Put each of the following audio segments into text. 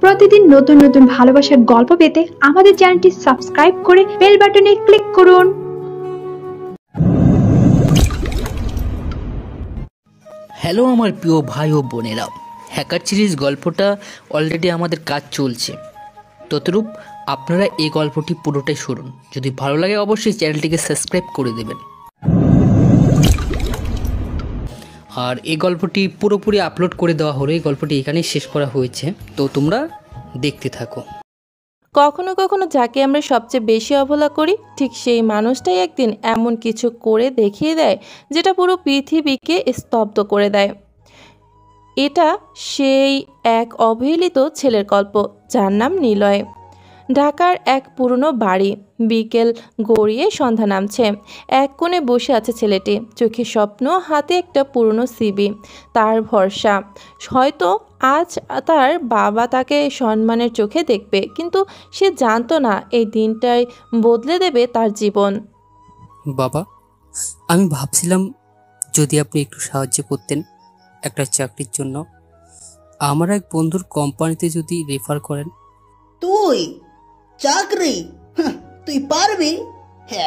প্রতিদিন নতুন নতুন ভালোবাসার গল্প পেতে আমাদের চ্যানেলটি সাবস্ক্রাইব করে বেল বাটনে ক্লিক করুন। হ্যালো আমার প্রিয় ভাই ও বোনেরা, হ্যাকার সিরিজ গল্পটা অলরেডি আমাদের কাজ চলছে। ততরূপ আপনারা এই গল্পটি পুরোটাই শুনুন। যদি ভালো লাগে অবশ্যই চ্যানেলটিকে সাবস্ক্রাইব করে দেবেন। আর এই গল্পটি পুরোপুরি আপলোড করে দেওয়া হলো। এই গল্পটি এখানেই শেষ করা হয়েছে, তো তোমরা দেখতে থাকো। কখনো কখনো যাকে আমরা সবচেয়ে বেশি অবহেলা করি, ঠিক সেই মানুষটাই একদিন এমন কিছু করে দেখিয়ে দেয় যেটা পুরো পৃথিবীকে স্তব্ধ করে দেয়। এটা সেই এক অবহেলিত ছেলের গল্প, যার নাম নিলয়। ঢাকার এক পুরনো বাড়ি। বিকেল গড়িয়ে সন্ধ্যা নামছে। এক কোণে বসে আছে ছেলেটি, চোখে স্বপ্ন, হাতে একটা পুরনো সিবি। তার ভরসা হয়তো আজ তার বাবা তাকে সম্মানের চোখে দেখবে, কিন্তু সে জানতো না এই দিনটাই বদলে দেবে তার জীবন। বাবা, আমি ভাবছিলাম যদি আপনি একটু সাহায্য করতেন একটা চাকরির জন্য। আমার এক বন্ধুর কোম্পানিতে যদি রেফার করেন। তুই চাকরি? তুই পারবি?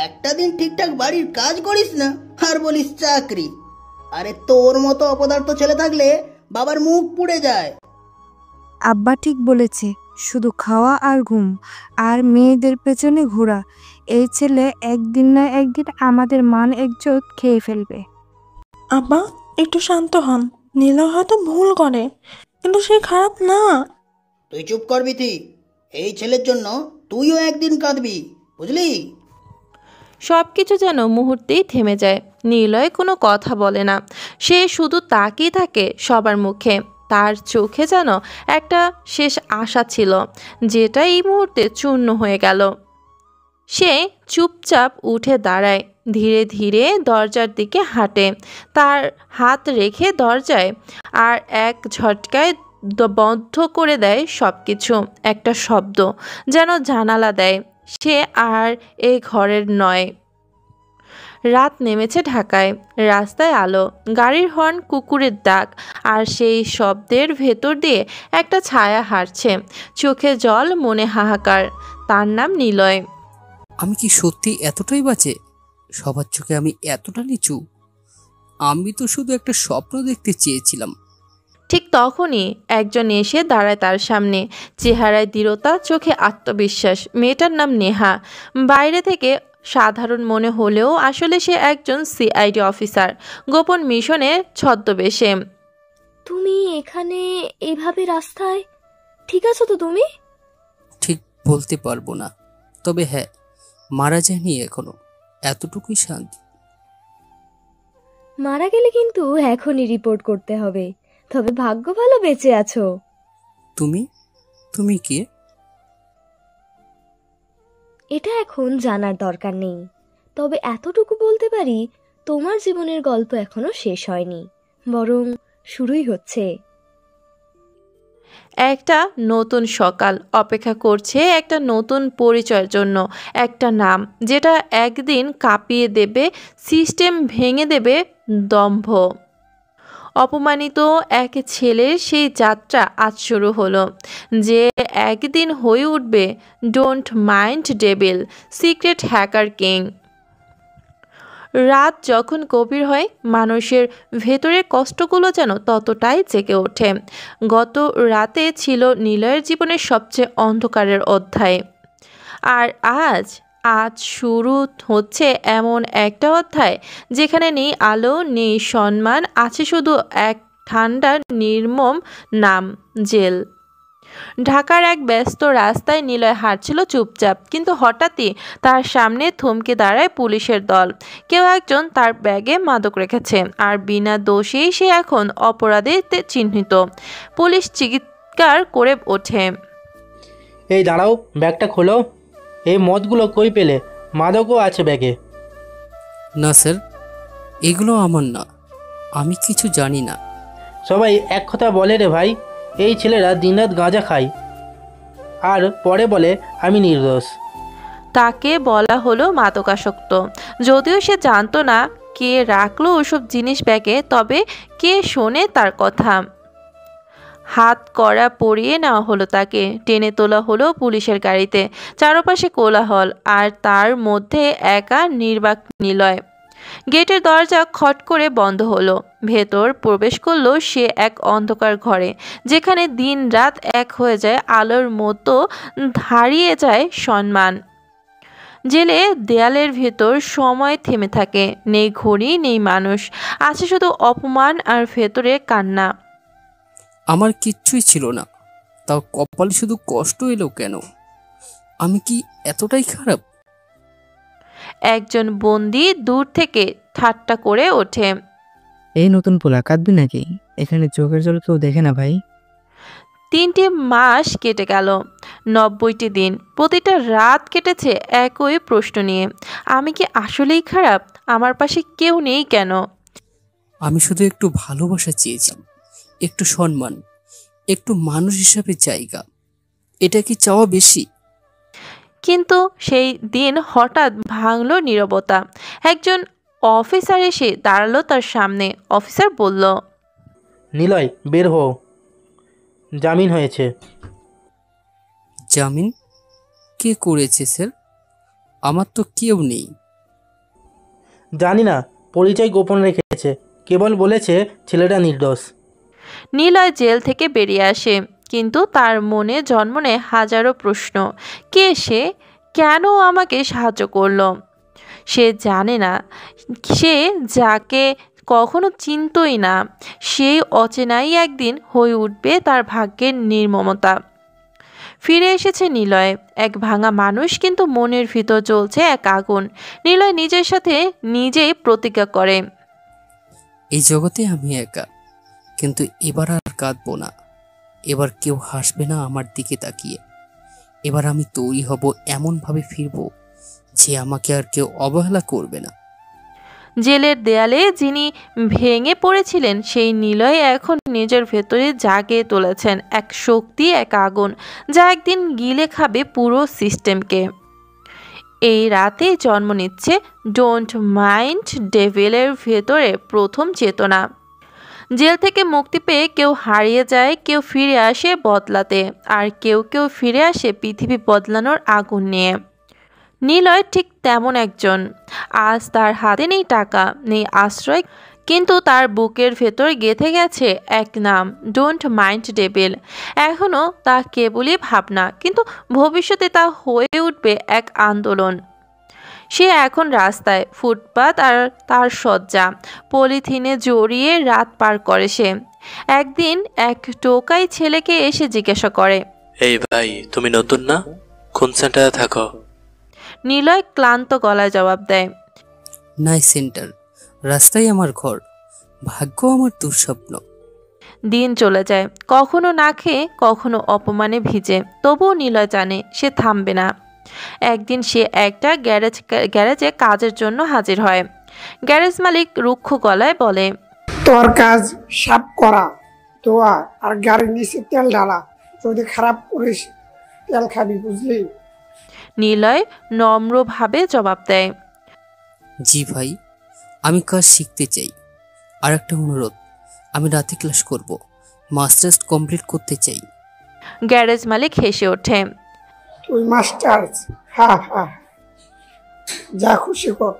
একটা দিন ঠিকঠাক বাড়ির কাজ করিস না আর বলিস চাকরি? আরে তোর মতো অপদার্থ ছেলে থাকলে বাবার মুখ পুড়ে যায়। আব্বা ঠিক বলেছে, শুধু খাওয়া আর ঘুম আর মেয়েদের পেছনে ঘোরা। এই ছেলে একদিন না একদিন আমাদের মান ইজ্জত খেয়ে ফেলবে। আব্বা একটু শান্ত হন। নীলা হয়তো ভুল করে, কিন্তু সে খারাপ না। তুই চুপ করবি? তুই এই ছেলের জন্য তুইও একদিন কাঁদবি, বুঝলি? সবকিছু যেন মুহূর্তেই থেমে যায়। নিলয় কোনো কথা বলে না, সে শুধু তাকিয়ে থাকে সবার মুখে। তার চোখে যেন একটা শেষ আশা ছিল, যেটা এই মুহূর্তে চূর্ণ হয়ে গেল। সে চুপচাপ উঠে দাঁড়ায়, ধীরে ধীরে দরজার দিকে হাঁটে, তার হাত রেখে দরজায়, আর এক ঝটকায় বন্ধ করে দেয় সব কিছু। একটা শব্দ যেন জানালা দেয়, সে আর এই ঘরের নয়। রাত নেমেছে ঢাকায়। রাস্তায় আলো, গাড়ির হর্ন, কুকুরের ডাক, আর সেই শব্দের ভেতর দিয়ে একটা ছায়া হাঁটছে। চোখে জল, মনে হাহাকার। তার নাম নিলয়। আমি কি সত্যি এতটাই বাজে? সবার চোখে আমি এতটা নিচু? আমি তো শুধু একটা স্বপ্ন দেখতে চেয়েছিলাম। ঠিক তখনই একজন এসে দাঁড়ায় তার সামনে। চেহারায় দৃঢ়তা, চোখে আত্মবিশ্বাস। মেয়েটার নাম নেহা। বাইরে থেকে সাধারণ মনে হলেও আসলে সে একজন সিআইডি অফিসার, গোপন মিশনে ছদ্মবেশে। তুমি এখানে এইভাবে রাস্তায়? ঠিক আছো তো তুমি? ঠিক বলতে পারবো না, তবে হ্যাঁ, মারা যায়নি এখনো, এতটুকুই শান্তি। মারা গেলে কিন্তু এখনই রিপোর্ট করতে হবে, তবে ভাগ্য ভালো বেঁচে আছো। তুমি তুমি কে? এটা এখন জানার দরকার নেই, তবে এতটুকু বলতে পারি, তোমার জীবনের গল্প এখনো শেষ হয়নি, বরং শুরুই হচ্ছে। একটা নতুন সকাল অপেক্ষা করছে একটা নতুন পরিচয়ের জন্য, একটা নাম যেটা একদিন কাঁপিয়ে দেবে সিস্টেম, ভেঙে দেবে দম্ভ। অপমানিত এক ছেলের সেই যাত্রা আজ শুরু হলো, যে একদিন হয়ে উঠবে don't mind devil, secret hacker king. রাত যখন গভীর হয়, মানুষের ভেতরের কষ্টগুলো যেন ততটাই জেগে ওঠে। গত রাতে ছিল নিলয়ের জীবনের সবচেয়ে অন্ধকারের অধ্যায়, আর আজ শুরু হচ্ছে এমন একটা অধ্যায় যেখানে নেই আলো, নেই সম্মান, আছে শুধু এক ঠান্ডা নির্মম নাম, জেল। ঢাকার এক ব্যস্ত রাস্তায় নিলয় হাঁটছিল চুপচাপ, কিন্তু হঠাৎই তার সামনে থমকে দাঁড়ায় পুলিশের দল। কেউ একজন তার ব্যাগে মাদক রেখেছে, আর বিনা দোষেই সে এখন অপরাধীতে চিহ্নিত। পুলিশ চিৎকার করে ওঠে, এই দাঁড়াও, ব্যাগটা খোলো। এই মদগুলো কই পেলে? মাদকও আছে ব্যাগে। না স্যার, এগুলো আমার না, আমি কিছু জানি না। সবাই এক কথা বলে রে ভাই, এই ছেলেরা দিনরাত গাঁজা খায় আর পরে বলে আমি নির্দোষ। তাকে বলা হলো মাদকাসক্ত, যদিও সে জানতো না কে রাখলো ওসব জিনিস ব্যাগে, তবে কে শোনে তার কথা। হাত কড়া পরিয়ে নেওয়া হলো, তাকে টেনে তোলা হলো পুলিশের গাড়িতে। চারপাশে কোলাহল, আর তার মধ্যে একা নির্বাক নিলয়। গেটের দরজা খট করে বন্ধ হলো। ভেতর প্রবেশ করলো সে এক অন্ধকার ঘরে, যেখানে দিন রাত এক হয়ে যায়, আলোর মতো হারিয়ে যায় সম্মান। জেলে দেয়ালের ভেতর সময় থেমে থাকে, নেই ঘড়ি নেই মানুষ, আছে শুধু অপমান আর ভেতরে কান্না। আমার কিচ্ছুই ছিল না, তাও কপালে শুধু কষ্ট এলো কেন? আমি কি এতটাই খারাপ? একজন বন্দি দূর থেকে ঠাট্টা করে ওঠে। এই নতুন পোলা কাঁদবি নাকি? এখানে চোখের জল কেউ দেখে না ভাই। 3টি মাস কেটে গেল, 90টি দিন। প্রতিটা রাত কেটেছে একই প্রশ্ন নিয়ে। আমি কি আসলেই খারাপ? আমার পাশে কেউ নেই কেন? আমি শুধু একটু ভালোবাসা চেয়েছিলাম, একটু সম্মান, একটু মানুষ হিসাবে জায়গা। এটা কি চাওয়া বেশি? কিন্তু সেই দিন হঠাৎ ভাঙল নীরবতা। একজন অফিসার এসে দাঁড়ালো তার সামনে। অফিসার বলল, নিলয়, বের হও, জামিন হয়েছে। জামিন? কে করেছে স্যার? আমার তো কেউ নেই। জানি না, পরিচয় গোপন রেখেছে, কেবল বলেছে ছেলেটা নির্দোষ। নিলয় জেল থেকে বেরিয়ে আসে, কিন্তু তার মনে জন্ম নেয় হাজারো প্রশ্ন। কে সে? কেন আমাকে সাহায্য করলো? সে জানে না, সে যাকে কখনো চিনতই না, সেই অচেনাই একদিন হয়ে উঠবে তার ভাগ্যের নির্মমতা। ফিরে এসেছে নিলয়, এক ভাঙা মানুষ, কিন্তু মনের ভিতর জ্বলছে এক আগুন। নিলয় নিজের সাথে নিজেই প্রতিজ্ঞা করে, এই জগতে আমি একা, কিন্তু এবার আর কাঁদবো না। এবার কেউ হাসবে না আমার দিকে তাকিয়ে। এবার আমি তৈরি হব, এমনভাবে ফিরবো যে আমাকে আর কেউ অবহেলা করবে না। জেলের দেয়ালে যিনি ভেঙে পড়েছিলেন, সেই নিলয় এখন নিজের ভেতরে জাগিয়ে তুলেছেন এক শক্তি, এক আগুন, যা একদিন গিলে খাবে পুরো সিস্টেমকে। এই রাতে জন্ম নিচ্ছে ডোন্ট মাইন্ড ডেভিলের ভেতরে প্রথম চেতনা। জেল থেকে মুক্তি পেয়ে কেউ হারিয়ে যায়, কেউ ফিরে আসে বদলাতে, আর কেউ কেউ ফিরে আসে পৃথিবী বদলানোর আগুন নিয়ে। নিলয় ঠিক তেমন একজন। আজ তার হাতে নেই টাকা, নেই আশ্রয়, কিন্তু তার বুকের ভেতর গেঁথে গেছে এক নাম, ডোন্ট মাইন্ড ডেভিল। এখনও তা কেবলই ভাবনা, কিন্তু ভবিষ্যতে তা হয়ে উঠবে এক আন্দোলন। সে এখন রাস্তায়, ফুটপাত আর তার শয্যা, পলিথিনে জড়িয়ে রাত পার করে সে। একদিন এক টোকাই ছেলেকে এসে জিজ্ঞাসা করে, এই ভাই, তুমি নতুন না? কোন সেন্টারে থাকো? নিলয় ক্লান্ত গলায় জবাব দেয়, নাই সেন্টার, রাস্তায় আমার ঘর, ভাগ্য আমার দুঃস্বপ্ন। দিন চলে যায়, কখনো না খেয়ে, কখনো অপমানে ভিজে। তবুও নিলয় জানে সে থামবে না। একদিন সে একটা গ্যারেজে কাজের জন্য হাজির হয়। গ্যারেজ মালিক রুক্ষ গলায় বলে, তোর কাজ সাফ করা, ধোয়া আর গাড়ির নিচে তেল ঢালা। যদি খারাপ করিস তেল খাবি, বুঝলি? নিলয় নম্রভাবে জবাব দেয়, জি ভাই, আমি কাজ শিখতে চাই। আর একটা অনুরোধ, আমি রাতে ক্লাস করব, মাস্টার্স কমপ্লিট করতে চাই। গ্যারেজ মালিক হেসে ওঠে, তুই মাস্টার্স? হা হা, যা খুশি কর,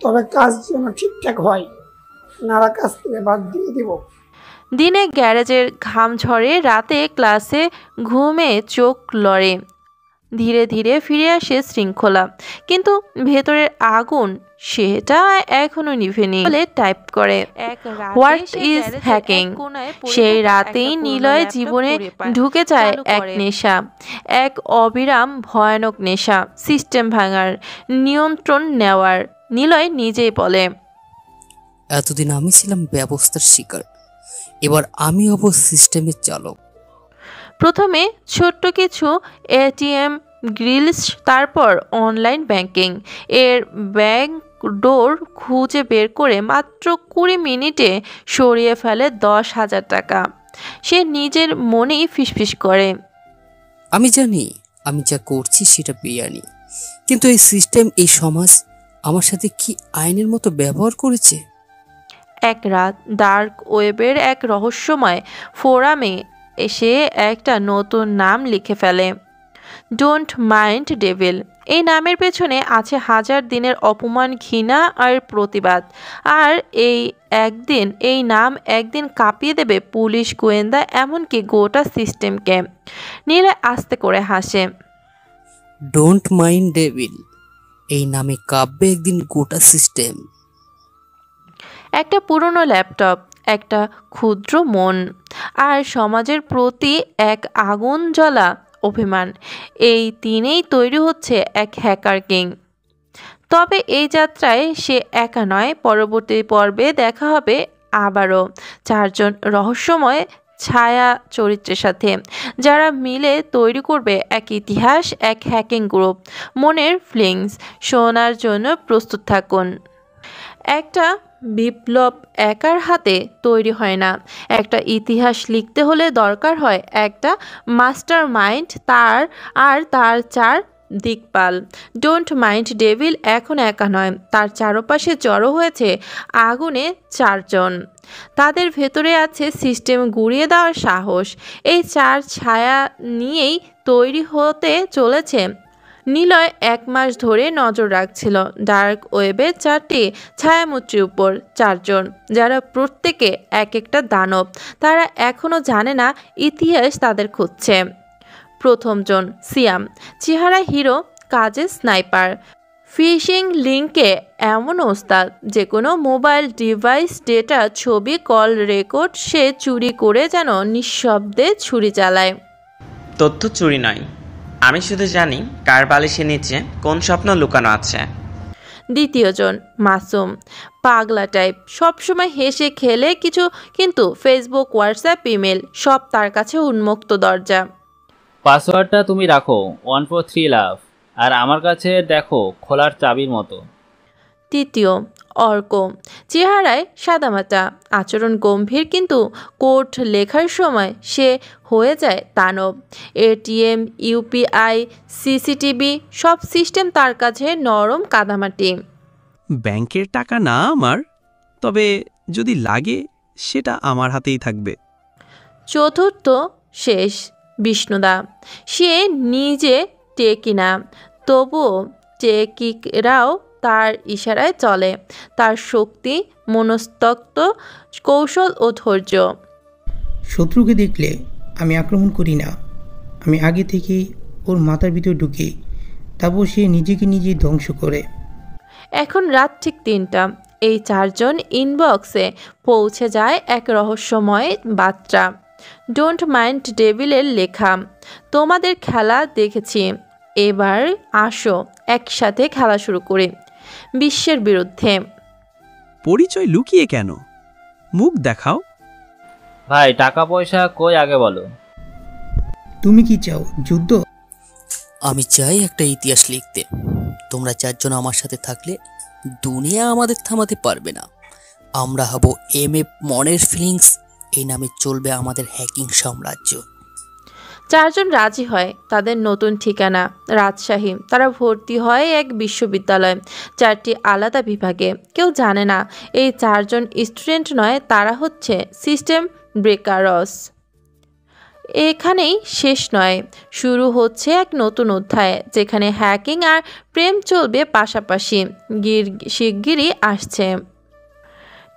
তবে কাজ যেন ঠিকঠাক হয়, নারা কাজ থেকে বাদ দিয়ে দিব। দিনে গ্যারেজের ঘাম ঝরে, রাতে ক্লাসে ঘুমে চোখ লড়ে। ধীরে ধীরে ফিরে আসে শৃঙ্খলা, কিন্তু ভেতরের আগুন সেটা এখনো নিভেনি। টাইপ করে, হোয়াট ইজ হ্যাকিং। সেই রাতেই নিলয় জীবনে ঢুকে যায় এক নেশা, এক অবিরাম ভয়ানক নেশা, সিস্টেম ভাঙার, নিয়ন্ত্রণ নেওয়ার। নিলয় নিজেই বলে, এতদিন আমি ছিলাম ব্যবস্থার শিকার, এবার আমি হব সিস্টেমের চালক। প্রথমে ছোট্ট কিছু এটিএম গ্রিলস, তারপর অনলাইন ব্যাংকিং এর ব্যাংক ডোর খুঁজে বের করে মাত্র 20 মিনিটে সরিয়ে ফেলে 10,000 টাকা। সে নিজের মনেই ফিসফিস করে, আমি জানি আমি যা করছি সেটা বেআইনি, কিন্তু এই সিস্টেম, এই সমাজ আমার সাথে কি আইনের মতো ব্যবহার করেছে। এক রাত ডার্ক ওয়েবের এক রহস্যময় ফোরামে সে একটা নতুন নাম লিখে ফেলে, ডোন্ট মাইন্ড ডেভিল। এই নামের পেছনে আছে হাজার দিনের অপমান, ঘৃণা আর প্রতিবাদ। আর এই নাম একদিন কাঁপিয়ে দেবে পুলিশ, গোয়েন্দা, এমনকি গোটা সিস্টেমকে। নীলা আস্তে করে হাসে। ডোন্ট মাইন্ড ডেভিল, এই নামে কাঁপবে একদিন গোটা সিস্টেম। একটা পুরনো ল্যাপটপ, একটা ক্ষুদ্র মন, আর সমাজের প্রতি এক আগুন জ্বলা অভিমান, এই তিনেই তৈরি হচ্ছে এক হ্যাকার কিং। তবে এই যাত্রায় সে একা নয়। পরবর্তী পর্বে দেখা হবে আবারও 4 জন রহস্যময় ছায়া চরিত্রের সাথে, যারা মিলে তৈরি করবে এক ইতিহাস, এক হ্যাকিং গ্রুপ। মনের ফিলিংস শোনার জন্য প্রস্তুত থাকুন। একটা বিপ্লব একার হাতে তৈরি হয় না। একটা ইতিহাস লিখতে হলে দরকার হয় একটা মাস্টার মাইন্ড, তার 4 দিকপাল। ডোন্ট মাইন্ড ডেভিল এখন একা নয়, তার চারপাশে জড়ো হয়েছে আগুনে 4 জন। তাদের ভেতরে আছে সিস্টেম গুঁড়িয়ে দেওয়ার সাহস। এই 4 ছায়া নিয়েই তৈরি হতে চলেছে। নিলয় 1 মাস ধরে নজর রাখছিল ডার্ক ওয়েবের 4টি ছায়ামূর্তির উপর। 4 জন, যারা প্রত্যেকে এক একটা দানব। তারা এখনও জানে না ইতিহাস তাদের খুঁজছে। প্রথম জন সিয়াম, চেহারা হিরো, কাজে স্নাইপার, ফিশিং লিঙ্কে এমন ওস্তাদ, যে কোনো মোবাইল ডিভাইস, ডেটা, ছবি, কল রেকর্ড সে চুরি করে যেন নিঃশব্দে ছুরি চালায়। তথ্য চুরি নয়, আমি শুধু জানি কার বালিশের নিচে কোন স্বপ্ন লুকানো আছে। দ্বিতীয় জন মাসুম, পাগলা টাইপ, সবসময় হেসে খেলে কিন্তু ফেসবুক, হোয়াটসঅ্যাপ, ইমেল সব তার কাছে উন্মুক্ত দরজা। পাসওয়ার্ডটা তুমি রাখো 143 লাভ, আর আমার কাছে দেখো খোলার চাবির মতো। তৃতীয় অর্ক, চেহারায় সাদামাটা, আচরণ গম্ভীর, কিন্তু কোড লেখার সময় সে হয়ে যায় দানব। এটিএম, ইউপিআই, সিসিটিভি সব সিস্টেম তার কাছে নরম কাদামাটি। ব্যাংকের টাকা না আমার, তবে যদি লাগে সেটা আমার হাতেই থাকবে। চতুর্থ শেষ বিষ্ণুদা, সে নিজে টেকি না, তবুও টেকিরাও তার ইশারায় চলে। তার শক্তি, মনস্তত্ত্ব, কৌশল ও ধৈর্য। শত্রুকে দেখলে আমি আক্রমণ করি না, আমি আগে থেকেই ওর মাথার ভিতর ঢুকি, তারপর সে নিজেকে নিজেই ধ্বংস করে। এখন রাত ঠিক 3টা। এই 4 জন ইনবক্সে পৌঁছে যায় এক রহস্যময় বার্তা। ডোন্ট মাইন্ড ডেভিলের লেখা, তোমাদের খেলা দেখেছি, এবার আসো একসাথে খেলা শুরু করি বিশ্বের বিরুদ্ধে। পরিচয় লুকিয়ে কেন? মুখ দেখাও। ভাই টাকা পয়সা কই আগে বলো। তুমি কি চাও, যুদ্ধ? আমি চাই একটা ইতিহাস লিখতে। তোমরা 4 জন আমার সাথে থাকলে দুনিয়া আমাদের থামাতে পারবে না। আমরা হব MF মনের ফিলিংস, এই নামে চলবে আমাদের হ্যাকিং সাম্রাজ্য। 4 জন রাজি হয়। তাদের নতুন ঠিকানা রাজশাহী। তারা ভর্তি হয় এক বিশ্ববিদ্যালয়ে, 4টি আলাদা বিভাগে। কেউ জানে না এই 4 জন স্টুডেন্ট নয়, তারা হচ্ছে সিস্টেম ব্রেকারস। এখানেই শেষ নয়, শুরু হচ্ছে এক নতুন অধ্যায়, যেখানে হ্যাকিং আর প্রেম চলবে পাশাপাশি। শিগগিরই আসছে।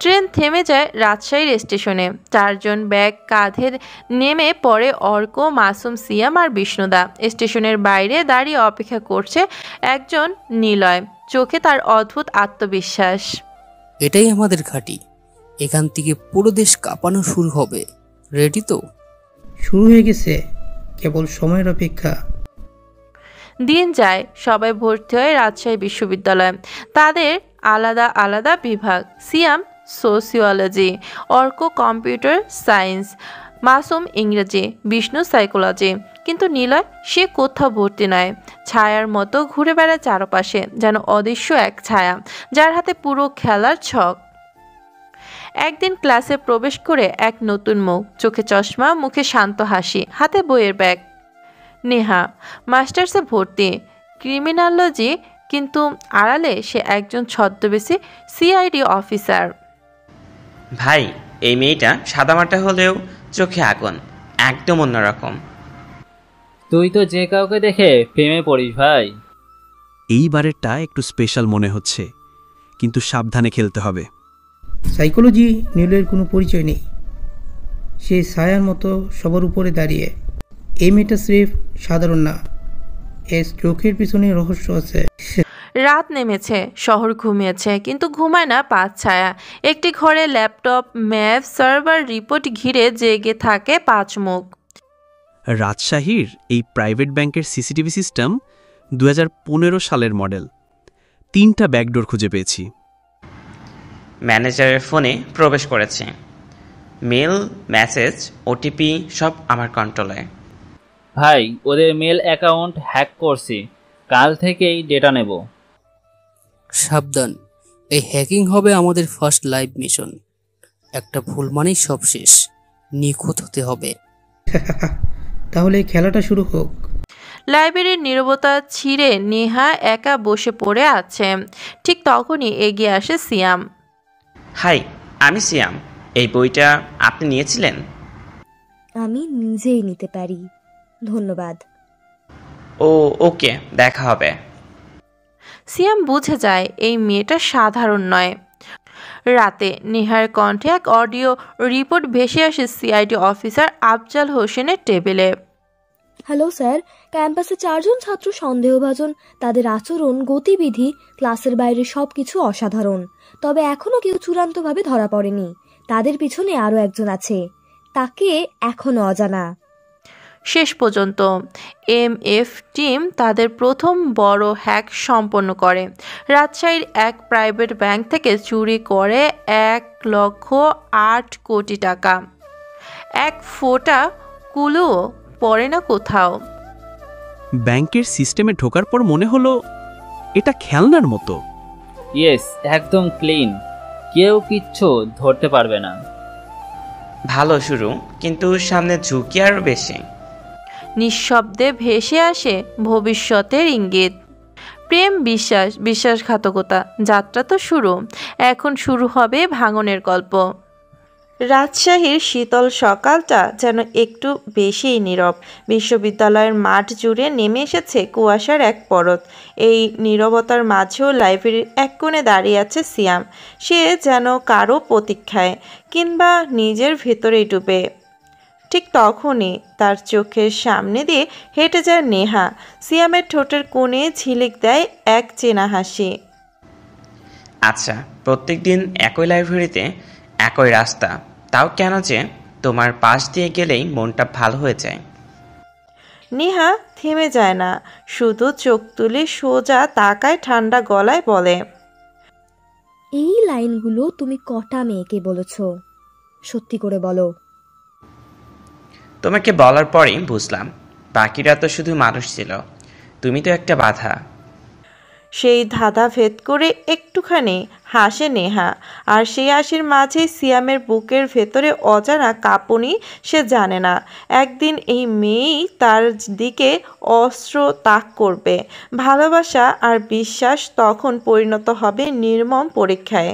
ট্রেন থেমে যায় রাজশাহী স্টেশনে। 4 জন ব্যাগ কাঁধে নেমে পড়ে অর্ক, মাসুম, সিয়াম আর বিষ্ণুদা। স্টেশনের বাইরে দাঁড়িয়ে অপেক্ষা করছে একজন নিলয়, চোখে তার অদ্ভুত আত্মবিশ্বাস। এটাই আমাদের ঘাঁটি, এখান থেকে পুরো দেশ কাঁপানো শুরু হবে। রেডি তো? শুরু হয়ে গেছে, কেবল সময়ের অপেক্ষা। দিন যায়, সবাই ভর্তি হয় রাজশাহী বিশ্ববিদ্যালয়ে। তাদের আলাদা আলাদা বিভাগ। Siam sociology, Arko computer science, Masum ইংরেজি, বিষ্ণু সাইকোলজি। কিন্তু নিলয়, সে কোথাও ভর্তি নয়। ছায়ার মতো ঘুরে বেড়ায় চারপাশে, যেন অদৃশ্য এক ছায়া, যার হাতে পুরো খেলার ছক। একদিন ক্লাসে প্রবেশ করে এক নতুন মুখ, চোখে চশমা, মুখে শান্ত হাসি, হাতে বইয়ের ব্যাগ। নেহা, মাস্টার্সে ভর্তি, ক্রিমিনোলজি, কিন্তু আড়ালে সে একজন ছদ্মবেশী সিআইডি অফিসার। ভাই, এই মেয়েটা সাদামাটা হলেও চোখে আগুন, একদম অন্যরকম। তুই তো যে কাউকে দেখে প্রেমে পড়িস ভাই। এইবারেরটা একটু স্পেশাল মনে হচ্ছে, কিন্তু সাবধানে খেলতে হবে। সাইকোলজি নীলের কোনো পরিচয় নেই, সে ছায়ার মতো সবার উপরে দাঁড়িয়ে। এই মেয়েটা স্রেফ সাধারণ না, এর চোখের পিছনে রহস্য আছে। রাত নেমেছে, শহর ঘুমিয়েছে, কিন্তু ঘুমায় না পাঁচ ছায়া। একটি ঘরে ল্যাপটপ, ম্যাপ, সার্ভার, রিপোর্ট ঘিরে জেগে থাকে পাঁচ মুখ। রাজশাহীর এই প্রাইভেট ব্যাংকের সিসিটিভি সিস্টেম 2015 সালের মডেল। 3টা ব্যাকডোর খুঁজে পেয়েছি। ম্যানেজারের ফোনে প্রবেশ করেছে। মেল, মেসেজ, ওটিপি সব আমার কন্ট্রোলে। ভাই ওদের মেল অ্যাকাউন্ট হ্যাক করছি, কাল থেকেই ডেটা নেব। সাবধান, এই হ্যাকিং হবে আমাদের ফার্স্ট লাইভ মিশন। একটা ভুল মানেই সব শেষ, নিখুঁত হতে হবে। তাহলে খেলাটা শুরু হোক। লাইব্রেরির নীরবতা ছিঁড়ে নেহা একা বসে পড়ে আছে। ঠিক তখনই এগিয়ে আসে সিয়াম। হাই, আমি সিয়াম। এই বইটা আপনি নিয়েছিলেন? আমি নিজেই নিতে পারি, ধন্যবাদ। ও ওকে, দেখা হবে। সিয়াম বুঝে যায় এই মেয়েটা সাধারণ নয়। রাতে নেহার কণ্ঠে এক অডিও রিপোর্ট ভেসে আসে সিআইডি অফিসার আফজাল হোসেনের টেবিলে। হ্যালো স্যার, ক্যাম্পাসে 4 জন ছাত্র সন্দেহভাজন। তাদের আচরণ, গতিবিধি, ক্লাসের বাইরে সবকিছু অসাধারণ। তবে এখনো কেউ চূড়ান্তভাবে ধরা পড়েনি। তাদের পিছনে আরও একজন আছে, তাকে এখনো অজানা। শেষ পর্যন্ত এমএফ টিম তাদের প্রথম বড় হ্যাক সম্পন্ন করে। রাজশাহীর এক প্রাইভেট ব্যাংক থেকে চুরি করে 1,08 কোটি টাকা। এক ফোঁটা কুলুও পড়ে না কোথাও। ব্যাংকের সিস্টেমে ঢোকার পর মনে হলো এটা খেলনার মতো। ইয়েস, একদম ক্লিন, কেউ কিচ্ছু ধরতে পারবে না। ভালো শুরু, কিন্তু সামনে ঝুঁকি আরও বেশি। নিঃশব্দে ভেসে আসে ভবিষ্যতের ইঙ্গিত। প্রেম, বিশ্বাস, বিশ্বাসঘাতকতা, যাত্রা তো শুরু। এখন শুরু হবে ভাঙনের গল্প। রাজশাহীর শীতল সকালটা যেন একটু বেশিই নীরব। বিশ্ববিদ্যালয়ের মাঠ জুড়ে নেমে এসেছে কুয়াশার এক পরত। এই নীরবতার মাঝেও লাইব্রেরির এক কোণে দাঁড়িয়ে আছে সিয়াম। সে যেন কারো প্রতীক্ষায়, কিংবা নিজের ভেতরেই ডুবে। ঠিক তখনই তার চোখের সামনে দিয়ে হেঁটে যায় নেহা। সিয়ামের ঠোঁটের কোণে ঝিলিক দেয় এক চেনা হাসি। আচ্ছা, প্রত্যেকদিন একই লাইব্রেরিতে, একই রাস্তা, তাও কেন যে তোমার পাশ দিয়ে গেলেই মনটা ভালো হয়ে যায়। নেহা থেমে যায় না, শুধু চোখ তুলে সোজা তাকায়, ঠান্ডা গলায় বলে, এই লাইনগুলো তুমি কটা মেয়েকে বলেছ? সত্যি করে বলো। তোমাকে বলার পরেই বুঝলাম, বাকিরা তো শুধু মানুষ ছিল, তুমি তো একটা বাধা। সেই ধাঁধা ভেদ করে একটুখানি হাসে নেহা। আর সেই হাসির মাঝে সিয়ামের বুকের ভেতরে অজানা কাঁপুনি। সে জানে না একদিন এই মেয়েই তার দিকে অস্ত্র তাক করবে। ভালোবাসা আর বিশ্বাস তখন পরিণত হবে নির্মম পরীক্ষায়।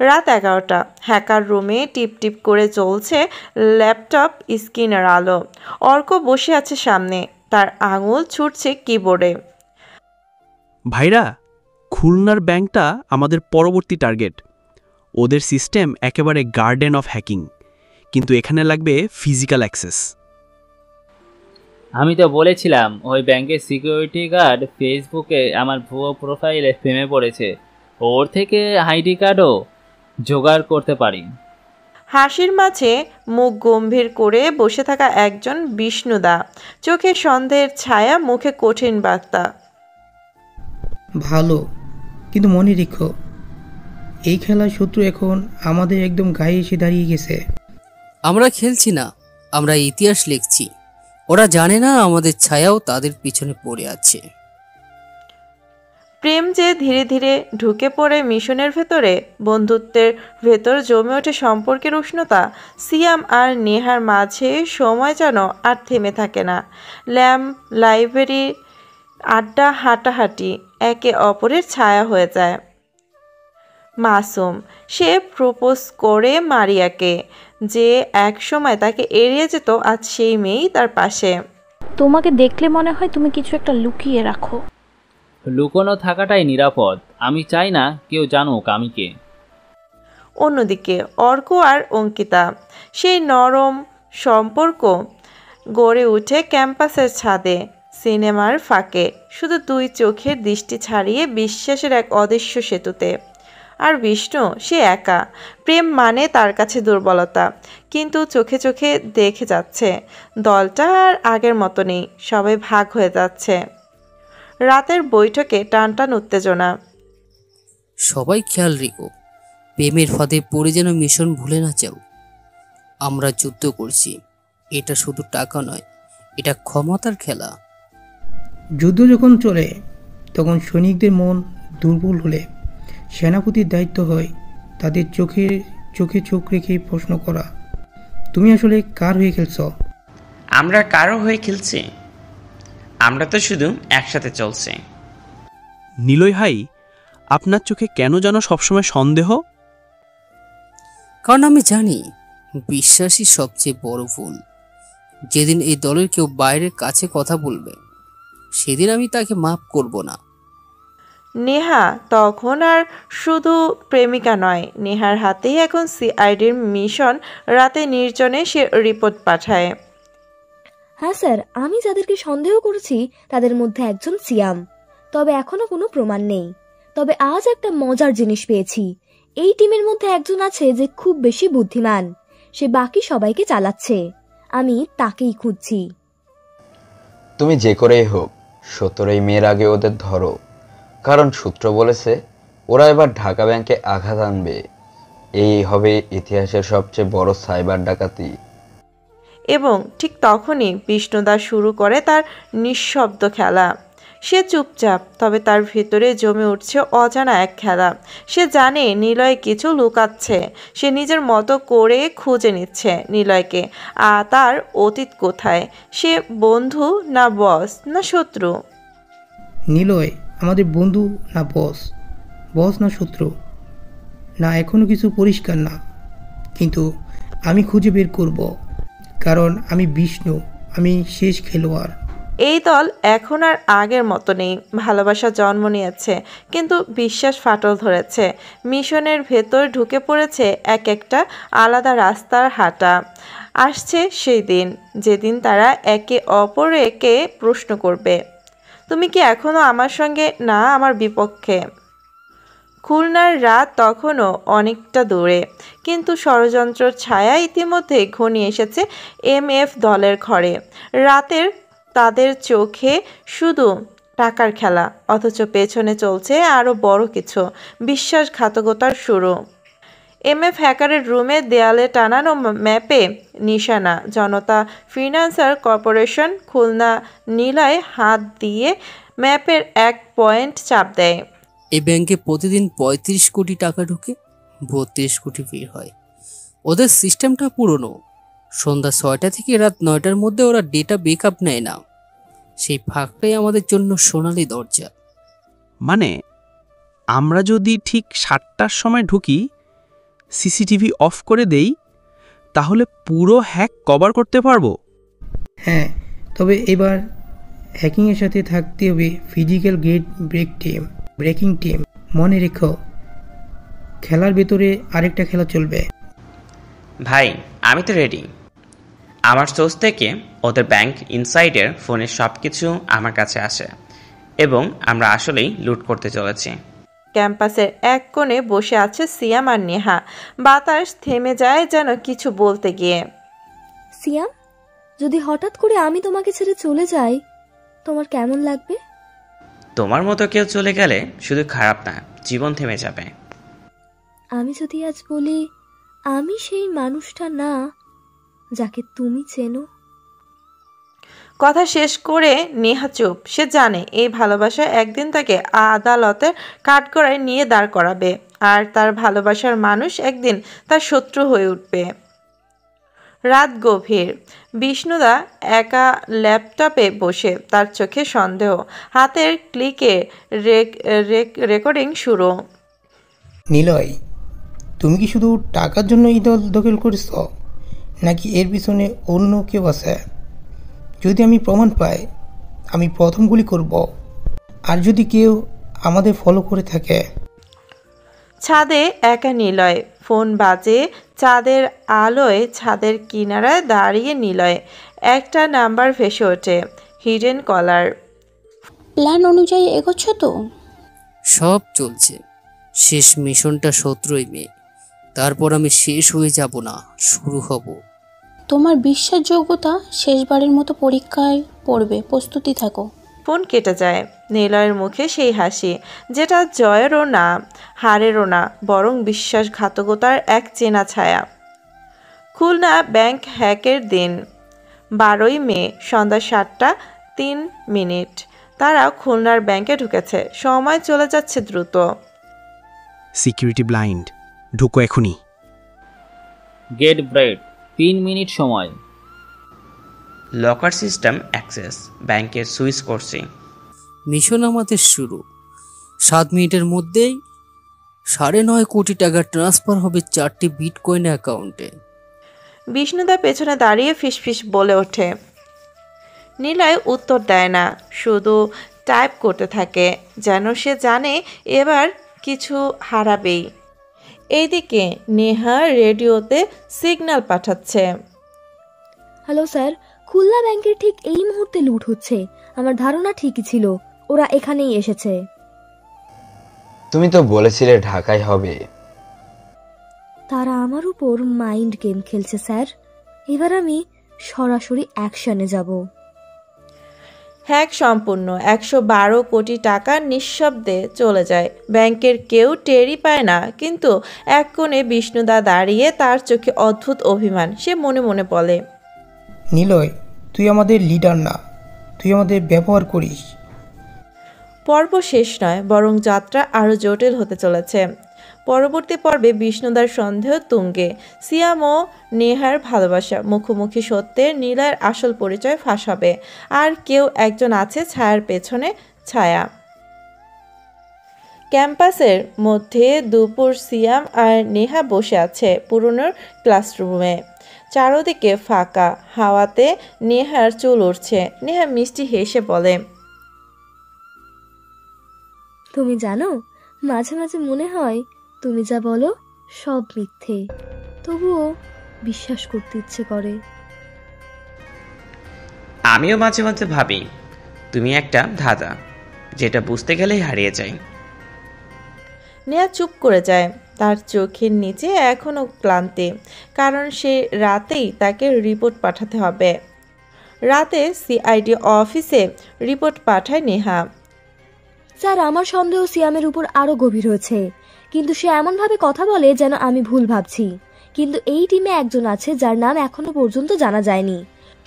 রাত 11টা। হ্যাকার রুমে টিপ টিপ করে চলছে ল্যাপটপ স্ক্রিনের আলো। অর্ক বসে আছে সামনে, তার আঙুল ছুটছে কিবোর্ডে। ভাইরা, খুলনার ব্যাংকটা আমাদের পরবর্তী টার্গেট। ওদের সিস্টেম একেবারে গার্ডেন অফ হ্যাকিং, কিন্তু এখানে লাগবে ফিজিক্যাল অ্যাক্সেস। আমি তো বলেছিলাম ওই ব্যাংকের সিকিউরিটি গার্ড ফেসবুকে আমার ভুয়ো প্রোফাইলে প্রেমে পড়েছে। ওর থেকে আইডি কার্ডও জোগাড় করতে পারি। হাসির মাঝে মুখ গম্ভীর করে বসে থাকা একজন বিষ্ণুদা, চোখে সন্দেহের ছায়া, মুখে কঠিন বার্তা। ভালো, কিন্তু মনে রেখো, এই খেলার শত্রু এখন আমাদের একদম গায়ে এসে দাঁড়িয়ে গেছে। আমরা খেলছি না, আমরা ইতিহাস লিখছি। ওরা জানে না আমাদের ছায়াও তাদের পিছনে পড়ে আছে। প্রেম যে ধীরে ধীরে ঢুকে পড়ে মিশনের ভেতরে, বন্ধুত্বের ভেতর জমে ওঠে সম্পর্কের উষ্ণতা। সিয়াম আর নেহার মাঝে সময় যেন আর থেমে থাকে না। ল্যাম্প, লাইব্রেরি, আড্ডা, হাঁটাহাঁটি একে অপরের ছায়া হয়ে যায়। মাসুম, সে প্রপোজ করে মারিয়াকে। যে এক সময় তাকে এড়িয়ে যেত আজ সেই মেয়েই তার পাশে। তোমাকে দেখলে মনে হয় তুমি কিছু একটা লুকিয়ে রাখো। লুকোনো থাকাটাই নিরাপদ। আমি চাই না কেউ জানুক আমি কে। অন্যদিকে অর্ক আর অঙ্কিতা, সেই নরম সম্পর্ক গড়ে উঠে ক্যাম্পাসের ছাদে, সিনেমার ফাঁকে, শুধু দুই চোখের দৃষ্টি ছাড়িয়ে বিশ্বাসের এক অদৃশ্য সেতুতে। আর বিষ্ণু, সে একা। প্রেম মানে তার কাছে দুর্বলতা, কিন্তু চোখে চোখে দেখে যাচ্ছে দলটা আর আগের মতো নেই, সবাই ভাগ হয়ে যাচ্ছে। রাতের বৈঠকে টানটান উত্তেজনা। সবাই খেয়াল রেখো, প্রেমের ফাঁদে পড়ে যেন মিশন ভুলে না যাও। আমরা যুদ্ধ করছি, এটা শুধু টাকা নয়, এটা ক্ষমতার খেলা। যুদ্ধ যখন চলে তখন সৈনিকদের মন দুর্বল হলে সেনাপতির দায়িত্ব হয় তাদের চোখে চোখ রেখে প্রশ্ন করা, তুমি আসলে কার হয়ে খেলছ? আমরা কারো হয়ে খেলছি? আমরা তো শুধু একসাথে চলছি। নিলয় ভাই, আপনার চোখে কেন যেন সবসময় সন্দেহ? কারণ আমি জানি বিশ্বাসই সবচেয়ে বড় ভুল। যেদিন এই দলের কেউ বাইরের কাছে কথা বলবে, সেদিন আমি তাকে মাফ করব না। নেহা তখন আর শুধু প্রেমিকা নয়, নেহার হাতেই এখন সিআইডির মিশন। রাতে নির্জনে সে রিপোর্ট পাঠায়। হ্যাঁ স্যার, আমি যাদেরকে সন্দেহ করেছি তাদের মধ্যে একজন সিয়াম, তবে এখনো কোনো প্রমাণ নেই। তবে আজ একটা মজার জিনিস পেয়েছি। এই টিমের মধ্যে একজন আছে যে খুব বেশি বুদ্ধিমান, সে বাকি সবাইকে চালাচ্ছে। আমি তাকেই খুঁজছি। তুমি যে করেই হোক 17 মের আগে ওদের ধরো, কারণ সূত্র বলেছে ওরা এবার ঢাকা ব্যাংকে আঘাত আনবে। এই হবে ইতিহাসের সবচেয়ে বড় সাইবার ডাকাতি। এবং ঠিক তখনই বিষ্ণুদাস শুরু করে তার নিঃশব্দ খেলা। সে চুপচাপ, তবে তার ভিতরে জমে উঠছে অজানা এক খেলা। সে জানে নিলয় কিছু লুকাচ্ছে, সে নিজের মতো করে খুঁজে নিচ্ছে নিলয়কে। তার অতীত কোথায়? সে বন্ধু না বস না শত্রু? নিলয় আমাদের বন্ধু না বস, বস না শত্রু? না, এখনো কিছু পরিষ্কার না, কিন্তু আমি খুঁজে বের করব, কারণ আমি বিষ্ণু, আমি শেষ খেলোয়াড়। এই দল এখন আর আগের মতো নেই। ভালোবাসা জন্ম নিয়েছে, কিন্তু বিশ্বাস ফাটল ধরেছে। মিশনের ভেতর ঢুকে পড়েছে এক একটা আলাদা রাস্তার হাঁটা। আসছে সেই দিন যেদিন তারা একে অপরকে প্রশ্ন করবে, তুমি কি এখনো আমার সঙ্গে না আমার বিপক্ষে? খুলনার রাত তখনও অনেকটা দূরে, কিন্তু ষড়যন্ত্রের ছায়া ইতিমধ্যে ঘনিয়ে এসেছে MF দলের ঘরে। রাতের তাদের চোখে শুধু টাকার খেলা, অথচ পেছনে চলছে আরও বড় কিছু, বিশ্বাসঘাতকতার শুরু। MF হ্যাকারের রুমে দেয়ালে টানানো ম্যাপে নিশানা, জনতা ফিনান্সার কর্পোরেশন খুলনা। নিলয় হাত দিয়ে ম্যাপের এক পয়েন্ট চাপ দেয়। এই ব্যাংকে প্রতিদিন 35 কোটি টাকা ঢুকে, 32 কোটি বের হয়। ওদের সিস্টেমটা পুরনো। সন্ধ্যা 6টা থেকে রাত 9টার মধ্যে ওরা ডেটা ব্যাকআপ নেয় না। সেই ফাঁকটাই আমাদের জন্য সোনালি দরজা। মানে আমরা যদি ঠিক 7টার সময় ঢুকি, সিসিটিভি অফ করে দেই, তাহলে পুরো হ্যাক কভার করতে পারবো? হ্যাঁ, তবে এবার হ্যাকিংয়ের সাথে থাকতে হবে ফিজিক্যাল গ্রেড ব্রেকিং টিম। মনে রেখো, খেলার ভেতরে আরেকটা খেলা চলবে। ভাই, আমি তো রেডি। আমার সোর্স থেকে ওদের ব্যাংক ইনসাইডের ফোনের সব কিছু আমার কাছে আসে, এবং আমরা আসলেই লুট করতে চলেছি। ক্যাম্পাসের এক কোণে বসে আছে সিয়াম আর নেহা। বাতাস থেমে যায় যেন কিছু বলতে গিয়ে। সিয়াম, যদি হঠাৎ করে আমি তোমাকে ছেড়ে চলে যাই, তোমার কেমন লাগবে? তোমার মতো কেউ চলে গেলে শুধু খারাপ না, জীবন থেমে যাবে। আমি যদি আজ বলি আমি সেই মানুষটা না যাকে তুমি চেনো? কথা শেষ করে নেহা চুপ। সে জানে এই ভালোবাসা একদিন তাকে আদালতের কাঠগড়ায় নিয়ে দাঁড় করাবে, আর তার ভালোবাসার মানুষ একদিন তার শত্রু হয়ে উঠবে। রাত গভীর। বিষ্ণুদা একা ল্যাপটপে বসে, তার চোখে সন্দেহ, হাতের ক্লিকে রেকর্ডিং শুরু। নিলয়, তুমি কি শুধু টাকার জন্য এই দল দখল করেছ? নাকি এর পিছনে অন্য কেউ আছে? যদি আমি প্রমাণ পাই, আমি প্রথম গুলি করব। আর যদি কেউ আমাদের ফলো করে থাকে। ছাদে একা নিলয়, ফোন বাজে। চাঁদের আলোয় ছাদের কিনারায় দাঁড়িয়ে নিলয় একটা নাম্বার ভেসে ওঠে, হিডেন কলার। প্ল্যান অনুযায়ী এগোচ্ছ তো? সব চলছে। শেষ মিশনটা 17 মে, তারপর আমি শেষ হয়ে যাব না, শুরু হব। তোমার বিশ্বাসযোগ্যতা শেষবারের মতো পরীক্ষায় পড়বে, প্রস্তুতি থাকো। ফোন কেটে যায়। নিলয়ের মুখে সেই হাসি, যেটা জয়েরও না, হারেরও না, বরং বিশ্বাসঘাতকতার এক চেনা ছায়া। খুলনা ব্যাংক হ্যাকের দিন 12ই মে সন্ধ্যা 7:03। তারা খুলনার ব্যাংকে ঢুকেছে। সময় চলে যাচ্ছে দ্রুত। সিকিউরিটি ব্লাইন্ড, ঢুকো এখনই। গেট ব্রেড, 3 মিনিট সময়। লকার সিস্টেম অ্যাক্সেস, ব্যাংকের সুইচ করছি। মিশন আমাদের শুরু। 7 মিনিটের মধ্যেই 9.5 কোটি টাকা ট্রান্সফার হবে 4টি বিটকয়েন অ্যাকাউন্টে। বিষ্ণুদা পেছনে দাঁড়িয়ে ফিসফিস বলে ওঠে। নিলয় উত্তর দেয় না, শুধু টাইপ করতে থাকে, যেন সে জানে এবার কিছু হারাবেই। এইদিকে নেহা রেডিওতে সিগন্যাল পাঠাচ্ছে। হ্যালো স্যার, খুলনা ব্যাংকের ঠিক এই মুহূর্তে লুট হচ্ছে। আমার ধারণা ঠিকই ছিল, ওরা এখানেই এসেছে। তুমি তো বলেছিলে ঢাকায় হবে। তারা আমার উপর মাইন্ড গেম খেলছে স্যার। এবার আমি সরাসরি অ্যাকশনে যাব। হ্যাক সম্পূর্ণ। 112 কোটি টাকা নিঃশব্দে চলে যায়। ব্যাংকের কেউ টেরই পায় না, কিন্তু এক কোণে বিষ্ণুদা দাঁড়িয়ে, তার চোখে অদ্ভুত অভিমান। সে মনে মনে বলে, নিলয়, তুই আমাদের লিডার না, তুই আমাদের ব্যবহার করিস। পর্ব শেষ নয়, বরং যাত্রা আরও জটিল হতে চলেছে। পরবর্তী পর্বে বিষ্ণুদার সন্দেহ তুঙ্গে, সিয়াম ও নেহার ভালোবাসা, মুখোমুখি সত্যের, নিলয়ের আসল পরিচয় ফাঁস হবে। আর কেউ একজন আছে ছায়ার পেছনে, ছায়া। ক্যাম্পাসের মধ্যে দুপুর সিয়াম আর নেহা বসে আছে পুরনো ক্লাসরুমে। চারদিকে ফাঁকা, হাওয়াতে নেহার চুল উঠছে। নেহা মিষ্টি হেসে বলে, তুমি জানো, মাঝে মাঝে মনে হয় তুমি যা বলো সব মিথ্যে, তবুও বিশ্বাস করতে ইচ্ছে করে। আমিও মাঝে মাঝে ভাবি তুমি একটা ধাঁধা, যেটা বুঝতে গেলেই হারিয়ে যায়। নেহা চুপ করে যায়। তার চোখের নিচে এখনও ক্লান্তি, কারণ সে রাতেই তাকে রিপোর্ট পাঠাতে হবে। রাতে সিআইডি অফিসে রিপোর্ট পাঠায় নেহা। স্যার, আমার সন্দেহ সিয়ামের উপর আরো গভীর হয়েছে, কিন্তু সে এমনভাবে কথা বলে যেন আমি ভুল ভাবছি। কিন্তু এই টিমে একজন আছে যার নাম এখনো পর্যন্ত জানা যায়নি।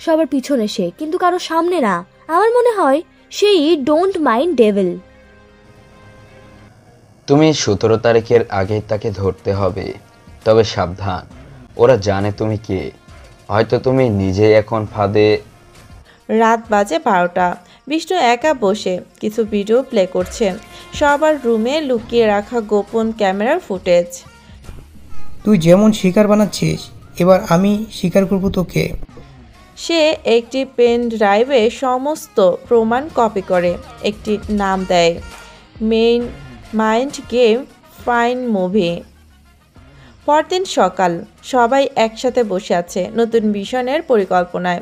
সবার পিছনে সে, কিন্তু কারো সামনে না। আমার মনে হয় সেই ডোন্ট মাইন্ড ডেভিল। তুমি 17 তারিখের আগে তাকে ধরতে হবে, তবে সাবধান, ওরা জানে তুমি কে। হয়তো তুমি নিজেই এখন ফাঁদে। রাত বাজে 12টা। বিষ্ণু একা বসে কিছু ভিডিও প্লে করছে, সবার রুমে লুকিয়ে রাখা গোপন ক্যামেরার ফুটেজ। তুই যেমন শিকার বানাচ্ছিস, এবার আমি শিকার করব তোকে। সে একটি পেন ড্রাইভে সমস্ত প্রমাণ কপি করে একটি নাম দেয়, মাইন্ড গেম ফাইন মুভি। পরদিন সকাল, সবাই একসাথে বসে আছে নতুন মিশনের পরিকল্পনায়।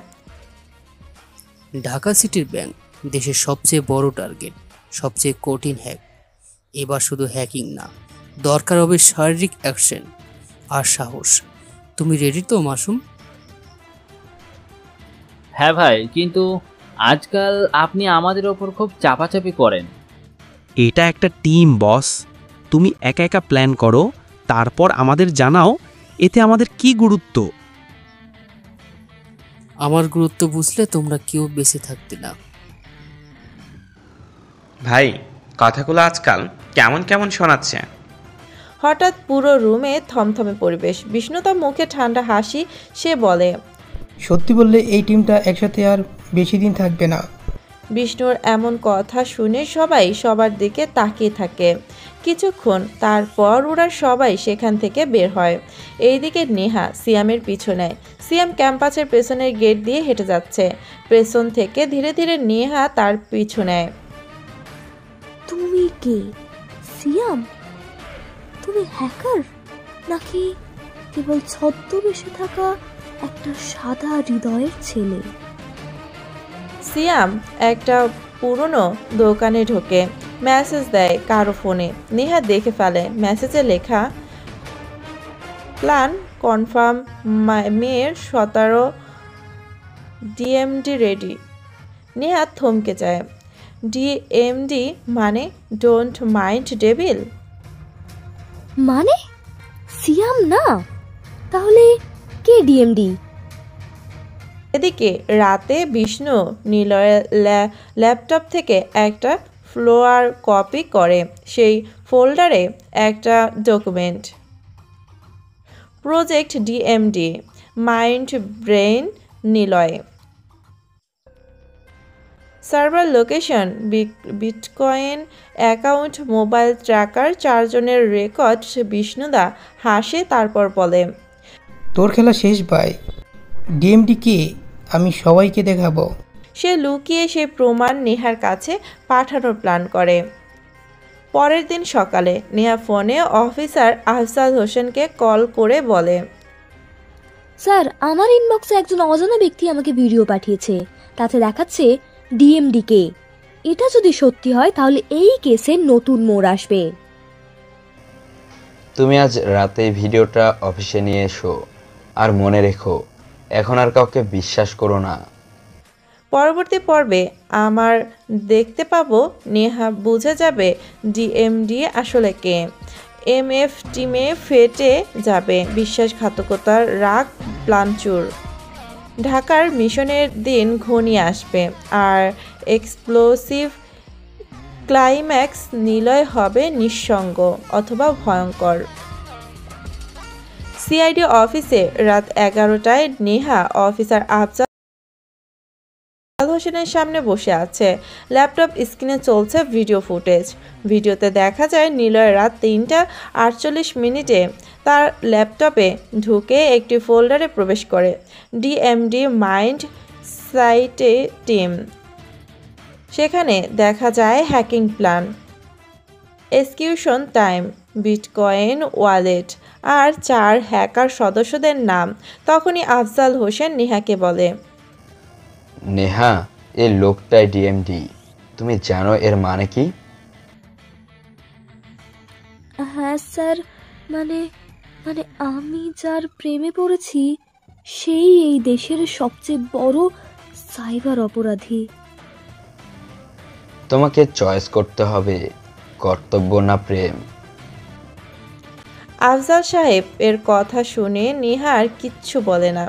ঢাকা সিটির ব্যাংক দেশের সবচেয়ে বড় টার্গেট, সবচেয়ে কঠিন হ্যাক। এবার শুধু হ্যাকিং না, দরকার হবে শারীরিক অ্যাকশন আর সাহস। তুমি রেডি তো মাসুম? হ্যাঁ ভাই, কিন্তু আজকাল আপনি আমাদের ওপর খুব চাপাচাপি করেন। এটা একটা টিম বস, তুমি একা একা প্ল্যান করো, তারপর আমাদের জানাও এতে আমাদের কি গুরুত্ব। আমার গুরুত্ব বুঝলে তোমরা কেউ বেঁচে থাকতে না। ভাই, কথাগুলো আজকাল কেমন কেমন শোনাচ্ছে। হঠাৎ পুরো রুমে থমথমে পরিবেশ। বিষ্ণু তার মুখে ঠান্ডা হাসি, সে বলে, সত্যি বললে এই টিমটা একসাথে আর বেশি দিন থাকবে না। বিষ্ণুর এমন কথা শুনে সবাই সবার দিকে তাকিয়ে থাকে কিছুক্ষণ, তারপর ওরা সবাই সেখান থেকে বের হয়। এইদিকে নেহা সিয়ামের পিছু নেয়। সিয়াম ক্যাম্পাসের পেছনের গেট দিয়ে হেঁটে যাচ্ছে। পেছন থেকে ধীরে ধীরে নেহা তার পিছু নেয়। তুমি কে সিয়াম? তুমি হ্যাকার নাকি কেবল ছদ্মবেশে থাকা একটা সাদা হৃদয়ের ছেলে? সিয়াম একটা পুরনো দোকানে ঢোকে, মেসেজ দেয় কারো ফোনে। নেহা দেখে ফেলে মেসেজে লেখা, প্ল্যান কনফার্ম, মেয়ের 17 ডিএমডি রেডি। নেহা থমকে যায়। ডিএমডি মানে ডোন্ট মাইন্ড ডেভিল? মানে সিয়াম না? তাহলে কে ডিএমডি? এদিকে রাতে বিষ্ণু নিলয়ের ল্যাপটপ থেকে একটা ফ্লোয়ার কপি করে। সেই ফোল্ডারে একটা document, project DMD, mind brain Niloy, server location, bitcoin account, mobile tracker, 4 জনের রেকর্ড। বিষ্ণুদা হাসে, তারপর বলে, তোর খেলা শেষ ভাই। ডিএমডি কি আমি সবাইকে দেখাবো। সে লুকিয়ে সেই প্রমাণ নেহার কাছে পাঠানোর প্ল্যান করে। পরের দিন সকালে নেহা ফোনে অফিসার আফজাল হোসেনকে কল করে বলে, স্যার, আমার ইনবক্সে একজন অজানা ব্যক্তি আমাকে ভিডিও পাঠিয়েছে। তাতে দেখাচ্ছে ডিএমডি কে। এটা যদি সত্যি হয় তাহলে এই কেসে নতুন মোড় আসবে। তুমি আজ রাতে ভিডিওটা অফিসে নিয়ে এসো, আর মনে রেখো এখন আর কাউকে বিশ্বাস করো না। পরবর্তী পর্বে আমার দেখতে পাবো নেহা বুঝে যাবে ডিএমডি আসলে কে। এমএফ টিমে ফেটে যাবে বিশ্বাসঘাতকতার রাগ প্লানচুর। ঢাকার মিশনের দিন ঘনিয়ে আসবে, আর এক্সপ্লোসিভ ক্লাইম্যাক্স নিলয় হবে নিঃসঙ্গ অথবা ভয়ঙ্কর। সিআইডি অফিসে রাত 11টায় নেহা অফিসার আফজাল হোসেনের সামনে বসে আছে। ল্যাপটপ স্ক্রিনে চলছে ভিডিও ফুটেজ। ভিডিওতে দেখা যায় নিলয় রাত 3:48 তার ল্যাপটপে ঢুকে একটি ফোল্ডারে প্রবেশ করে, ডিএমডি মাইন্ড সাইটে টিম। সেখানে দেখা যায় hacking plan, execution time, bitcoin wallet আর 4 হ্যাকার সদস্যদের নাম। তখনই আফজাল হোসেন নেহাকে বলে, নেহা, এই লোকটাই ডিএমডি। তুমি জানো এর মানে কি? হ্যাঁ স্যার, মানে আমি যার প্রেমে পড়েছি সেই এই দেশের সবচেয়ে বড় সাইবার অপরাধী। তোমাকে চয়েস করতে হবে, কর্তব্য না প্রেম। আফজাল সাহেব এর কথা শুনে নেহা আর কিচ্ছু বলে না।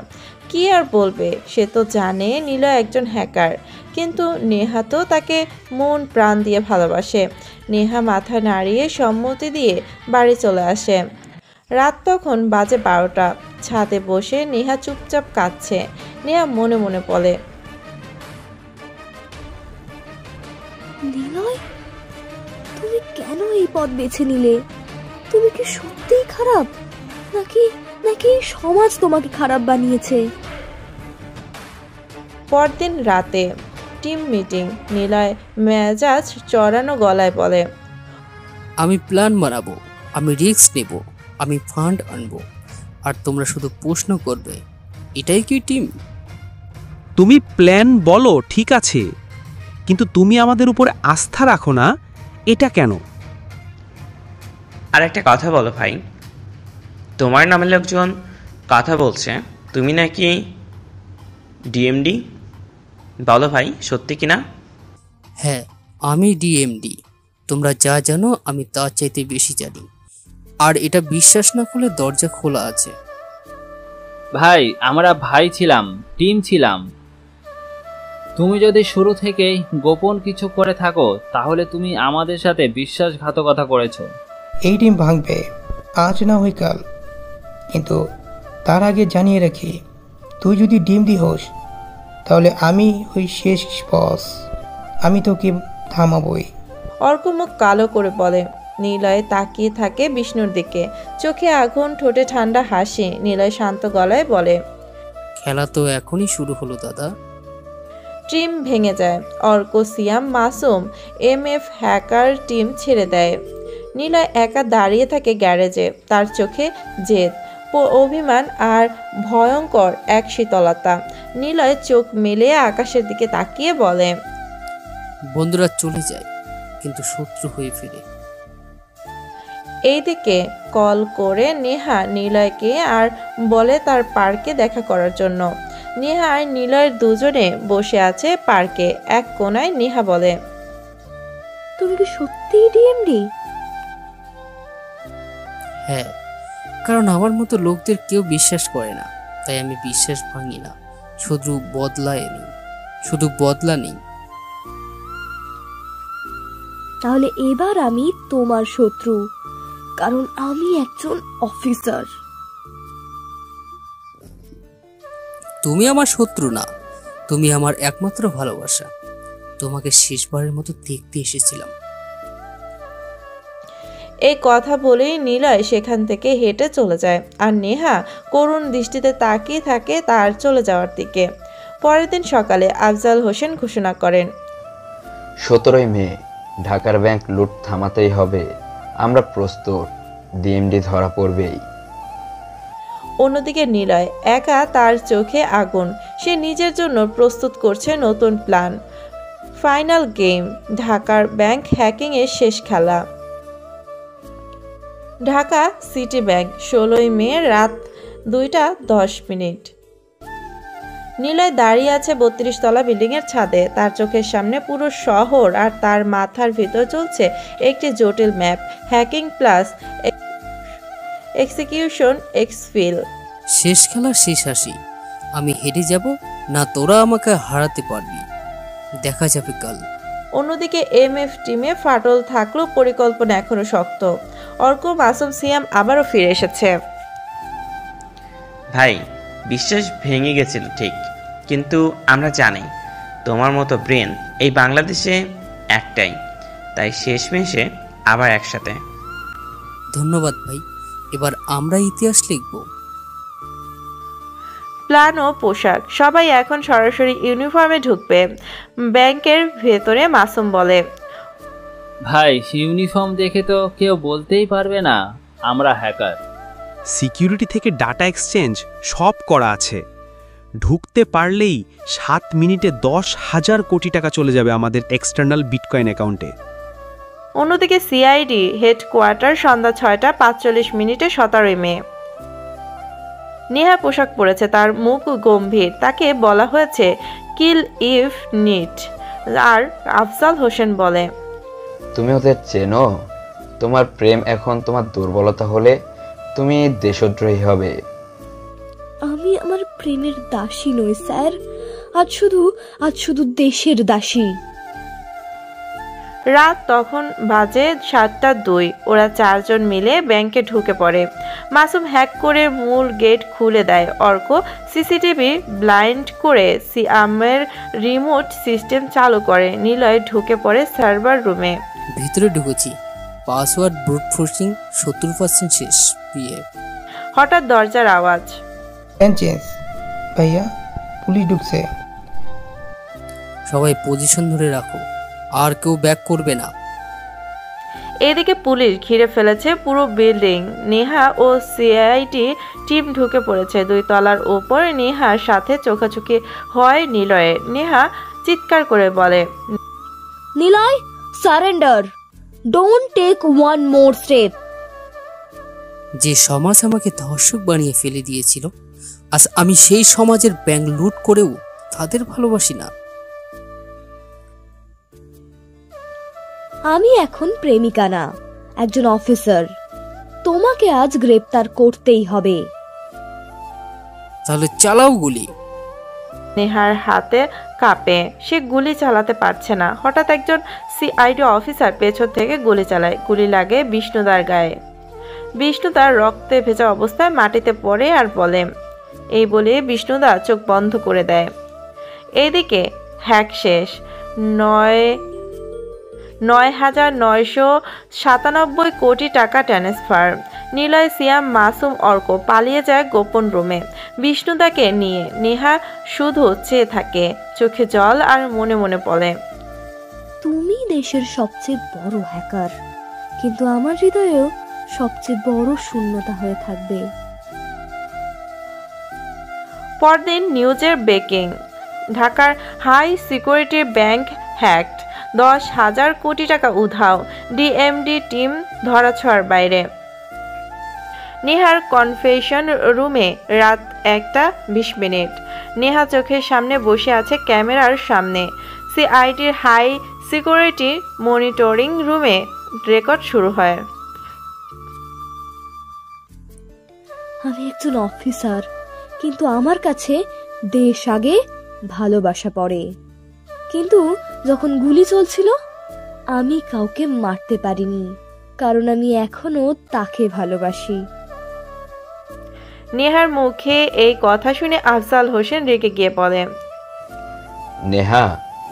কি আর বলবে, সে তো জানে নিলয় একজন হ্যাকার, কিন্তু নেহা তো তাকে মন প্রাণ দিয়ে ভালোবাসে। নেহা মাথা নাড়িয়ে সম্মতি দিয়ে বাড়ি চলে আসে। রাত তখন বাজে 12টা। ছাদে বসে নেহা চুপচাপ কাঁদছে। নেহা মনে মনে বলে, নিলয়, তুমি কেন এই পথ বেছে নিলে? তুমি কি সত্যিই খারাপ, নাকি সমাজ তোমাকে খারাপ বানিয়েছে? পরদিন রাতে টিম মিটিং। নিলয় মেজাজ চড়ানো গলায় বলে, আমি প্ল্যান বানাবো, আমি রিস্ক নেব, আমি ফান্ড আনবো, আর তোমরা শুধু প্রশ্ন করবে, এটাই কি টিম? তুমি প্ল্যান বলো ঠিক আছে, কিন্তু তুমি আমাদের উপরে আস্থা রাখো না, এটা কেন? আর একটা কথা বলো ভাই, তোমার নামে লোকজন কথা বলছে তুমি নাকি ডিএমডি। বলো ভাই, সত্যি কিনা? হ্যাঁ, আমি ডিএমডি। তোমরা যা জানো আমি তার চাইতে বেশি জানি, আর এটা বিশ্বাস না করলে দরজা খোলা আছে। ভাই, আমরা ভাই ছিলাম, টিম ছিলাম। তুমি যদি শুরু থেকেই গোপন কিছু করে থাকো তাহলে তুমি আমাদের সাথে বিশ্বাসঘাতকতা করেছো। এই টিম ভাঙবে, আজ না হয় কাল, কিন্তু তার আগে জানিয়ে রাখি, তুই যদি ডিএমডি হোস তাহলে আমি হই শেষ বস। আমি তোকে থামাবই। অর্ক মুখ কালো করে বলে। নিলয় তাকিয়ে থাকে বিষ্ণুর দিকে, চোখে আগুন, ঠোঁটে ঠান্ডা হাসি। নিলয় শান্ত গলায় বলে, খেলা তো এখনই শুরু হলো দাদা। টিম ভেঙে যায়। অর্ক, সিয়াম, মাসুম, MF হ্যাকার টিম ছেড়ে দেয়। নিলয় একা দাঁড়িয়ে থাকে গ্যারেজে, তার চোখে জেদ, অভিমান আর ভয়ঙ্কর এক শীতলতা। নিলয় চোখ মেলে আকাশের দিকে তাকিয়ে বলে, বন্ধুরা চলে যায় কিন্তু শত্রু হয়ে ফিরে। এইদিকে কল করে নেহা নিলয়কে আর বলে তার পার্কে দেখা করার জন্য। নেহা আর নিলয়ের দুজনে বসে আছে পার্কে এক কোনায়। নেহা বলে, তুমি কি সত্যিই ডিএমডি? হ্যাঁ, কারণ আমার মতো লোকদের কেউ বিশ্বাস করে না, তাই আমি বিশ্বাস ভাঙি না। শুধু বদলা নেই। তাহলে এবার আমি তোমার শত্রু, কারণ আমি একজন অফিসার। তুমি আমার শত্রু না, তুমি আমার একমাত্র ভালোবাসা। তোমাকে শেষবারের মতো দেখতে এসেছিলাম। এই কথা বলেই নিলয় সেখান থেকে হেঁটে চলে যায়, আর নেহা করুণ দৃষ্টিতে তাকিয়ে থাকে তার চলে যাওয়ার দিকে। পরের দিন সকালে আফজাল হোসেন ঘোষণা করেন, 17 মে ঢাকার ব্যাংক লুট থামাতেই হবে। আমরা প্রস্তুত, ডিএমডি ধরা পড়বেই। অন্যদিকে নিলয় একা, তার চোখে আগুন। সে নিজের জন্য প্রস্তুত করছে নতুন প্ল্যান। ফাইনাল গেম, ঢাকার ব্যাংক হ্যাকিং এর শেষ খেলা। ঢাকা সিটি ব্যাংক, 16 মে রাত 2:10। নিলয় দাঁড়িয়ে আছে 32 তলা বিল্ডিং এর ছাদে। তার চোখের সামনে পুরো শহর, আর তার মাথার ভিতর চলছে একটি জটিল map. Hacking plus execution exfil. শেষ খেলা শেষ হাসি। আমি হেরে যাব না তোরা আমাকে হারাতে পারবি, দেখা যাবে কাল। অন্যদিকে MF টিমে ফাটল থাকলেও পরিকল্পনা এখনো শক্ত। অর্ক, মাসুম, সিয়াম আবারও ফিরে এসেছে। ভাই, বিশ্বাস ভেঙে গেছিল ঠিক, কিন্তু আমরা জানি তোমার মতো ব্রেন এই বাংলাদেশে একটাই, তাই শেষমেশে আবার একসাথে। ধন্যবাদ ভাই, এবার আমরা ইতিহাস লিখব। প্ল্যান ও পোশাক, সবাই এখন সরাসরি ইউনিফর্মে ঢুকবে। ব্যাংকের ভেতরে মাসুম বলে, ভাই ইউনিফর্ম দেখে তো কেউ বলতেই পারবে না আমরা হ্যাকার। সিকিউরিটি থেকে ডাটা এক্সচেঞ্জ সব করা আছে। ঢুকতে পারলেই 7 মিনিটে 10,000 কোটি টাকা চলে যাবে আমাদের এক্সটার্নাল বিটকয়েন অ্যাকাউন্টে। অন্যদিকে CID হেডকোয়ার্টার, সন্ধ্যা 6:45 17 মে। নেহা পোশাক পরেছে, তার মুখ গম্ভীর। তাকে বলা হয়েছে কিল ইফ নিড। আর আফজাল হোসেন বলে, তুমি ওদের চেনো? তোমার প্রেম এখন তোমার দুর্বলতা হলে তুমি দেশদ্রোহী হবে। আমি আমার প্রেমের দাসী নই স্যার, আজ শুধু দেশের দাসী। রাত তখন বাজে 7:02। ওরা 4 জন মিলে ব্যাংকে ঢুকে পড়ে। মাসুম হ্যাক করে মূল গেট খুলে দেয়। অর্ক সিসিটিভি ব্লাইন্ড করে সিয়ামের রিমোট সিস্টেম চালু করে। নিলয় ঢুকে পড়ে সার্ভার রুমে। ভিতরে ঢুকেছি, পাসওয়ার্ড ব্রুট ফোর্সিং 70% শেষ। হঠাৎ দরজার আওয়াজ। চেঞ্জ ভাইয়া, পুলিশ ঢুকছে। সবাই পজিশন ধরে রাখো, আর কেউ ব্যাক করবে না। এদিকে পুলিশ ঘিরে ফেলেছে পুরো বিল্ডিং। নেহা ও CID টিম ঢুকে পড়েছে 2 তলার ওপর। নেহার সাথে চোখাচোখি হয় নিলয়ের। নেহা চিৎকার করে বলে, Niloy, surrender, don't take one more step. যে সমাজ আমাকে ধর্ষক বানিয়ে ফেলে দিয়েছিল, আজ আমি সেই সমাজের ব্যাংক লুট করেও তাদের ভালোবাসি না। আমি এখন প্রেমিকা না, একজন অফিসার। তোমাকে আজ গ্রেপ্তার করতেই হবে। তাহলে চালাও গুলি। নেহার হাতে কাঁপে, সে গুলি চালাতে পারছে না। হঠাৎ একজন CID অফিসার পেছন থেকে গুলি চালায়। গুলি লাগে বিষ্ণুদার গায়ে। বিষ্ণুদা রক্তে ভেজা অবস্থায় মাটিতে পড়ে আর বলে, এই বলে বিষ্ণুদা চোখ বন্ধ করে দেয়। এইদিকে হ্যাক শেষ। 9,997 কোটি টাকা ট্রান্সফার। নিলয়, সিয়াম, মাসুম, অর্ক পালিয়ে যায় গোপন রুমে বিষ্ণুদাকে নিয়ে। নেহা শুধু চেয়ে থাকে, চোখে জল আর মনে মনে বলে, তুমি দেশের সবচেয়ে বড় হ্যাকার, কিন্তু আমার হৃদয়েও সবচেয়ে বড় শূন্যতা হয়ে থাকবে। পরদিন নিউজের ব্রেকিং, ঢাকার হাই সিকিউরিটি ব্যাংক হ্যাকড, 10,000 কোটি টাকা উধাও, ডিএমডি টিম ধরাছোঁয়ার বাইরে। নেহার কনফেশন রুমে রাত 1:20। নেহা চোখের সামনে বসে আছে ক্যামেরার সামনে। সিআইডির হাই সিকিউরিটি মনিটরিং রুমে রেকর্ড শুরু হয়। আমি একজন অফিসার, কিন্তু আমার কাছে দেশ আগে, ভালোবাসা পড়ে। কিন্তু যখন গুলি চলছিল আমি কাউকে মারতে পারিনি, কারণ আমি এখনো তাকে ভালোবাসি। নেহার মুখে এই কথা শুনে আফজাল হোসেন রেগে গিয়ে বলে, নেহা,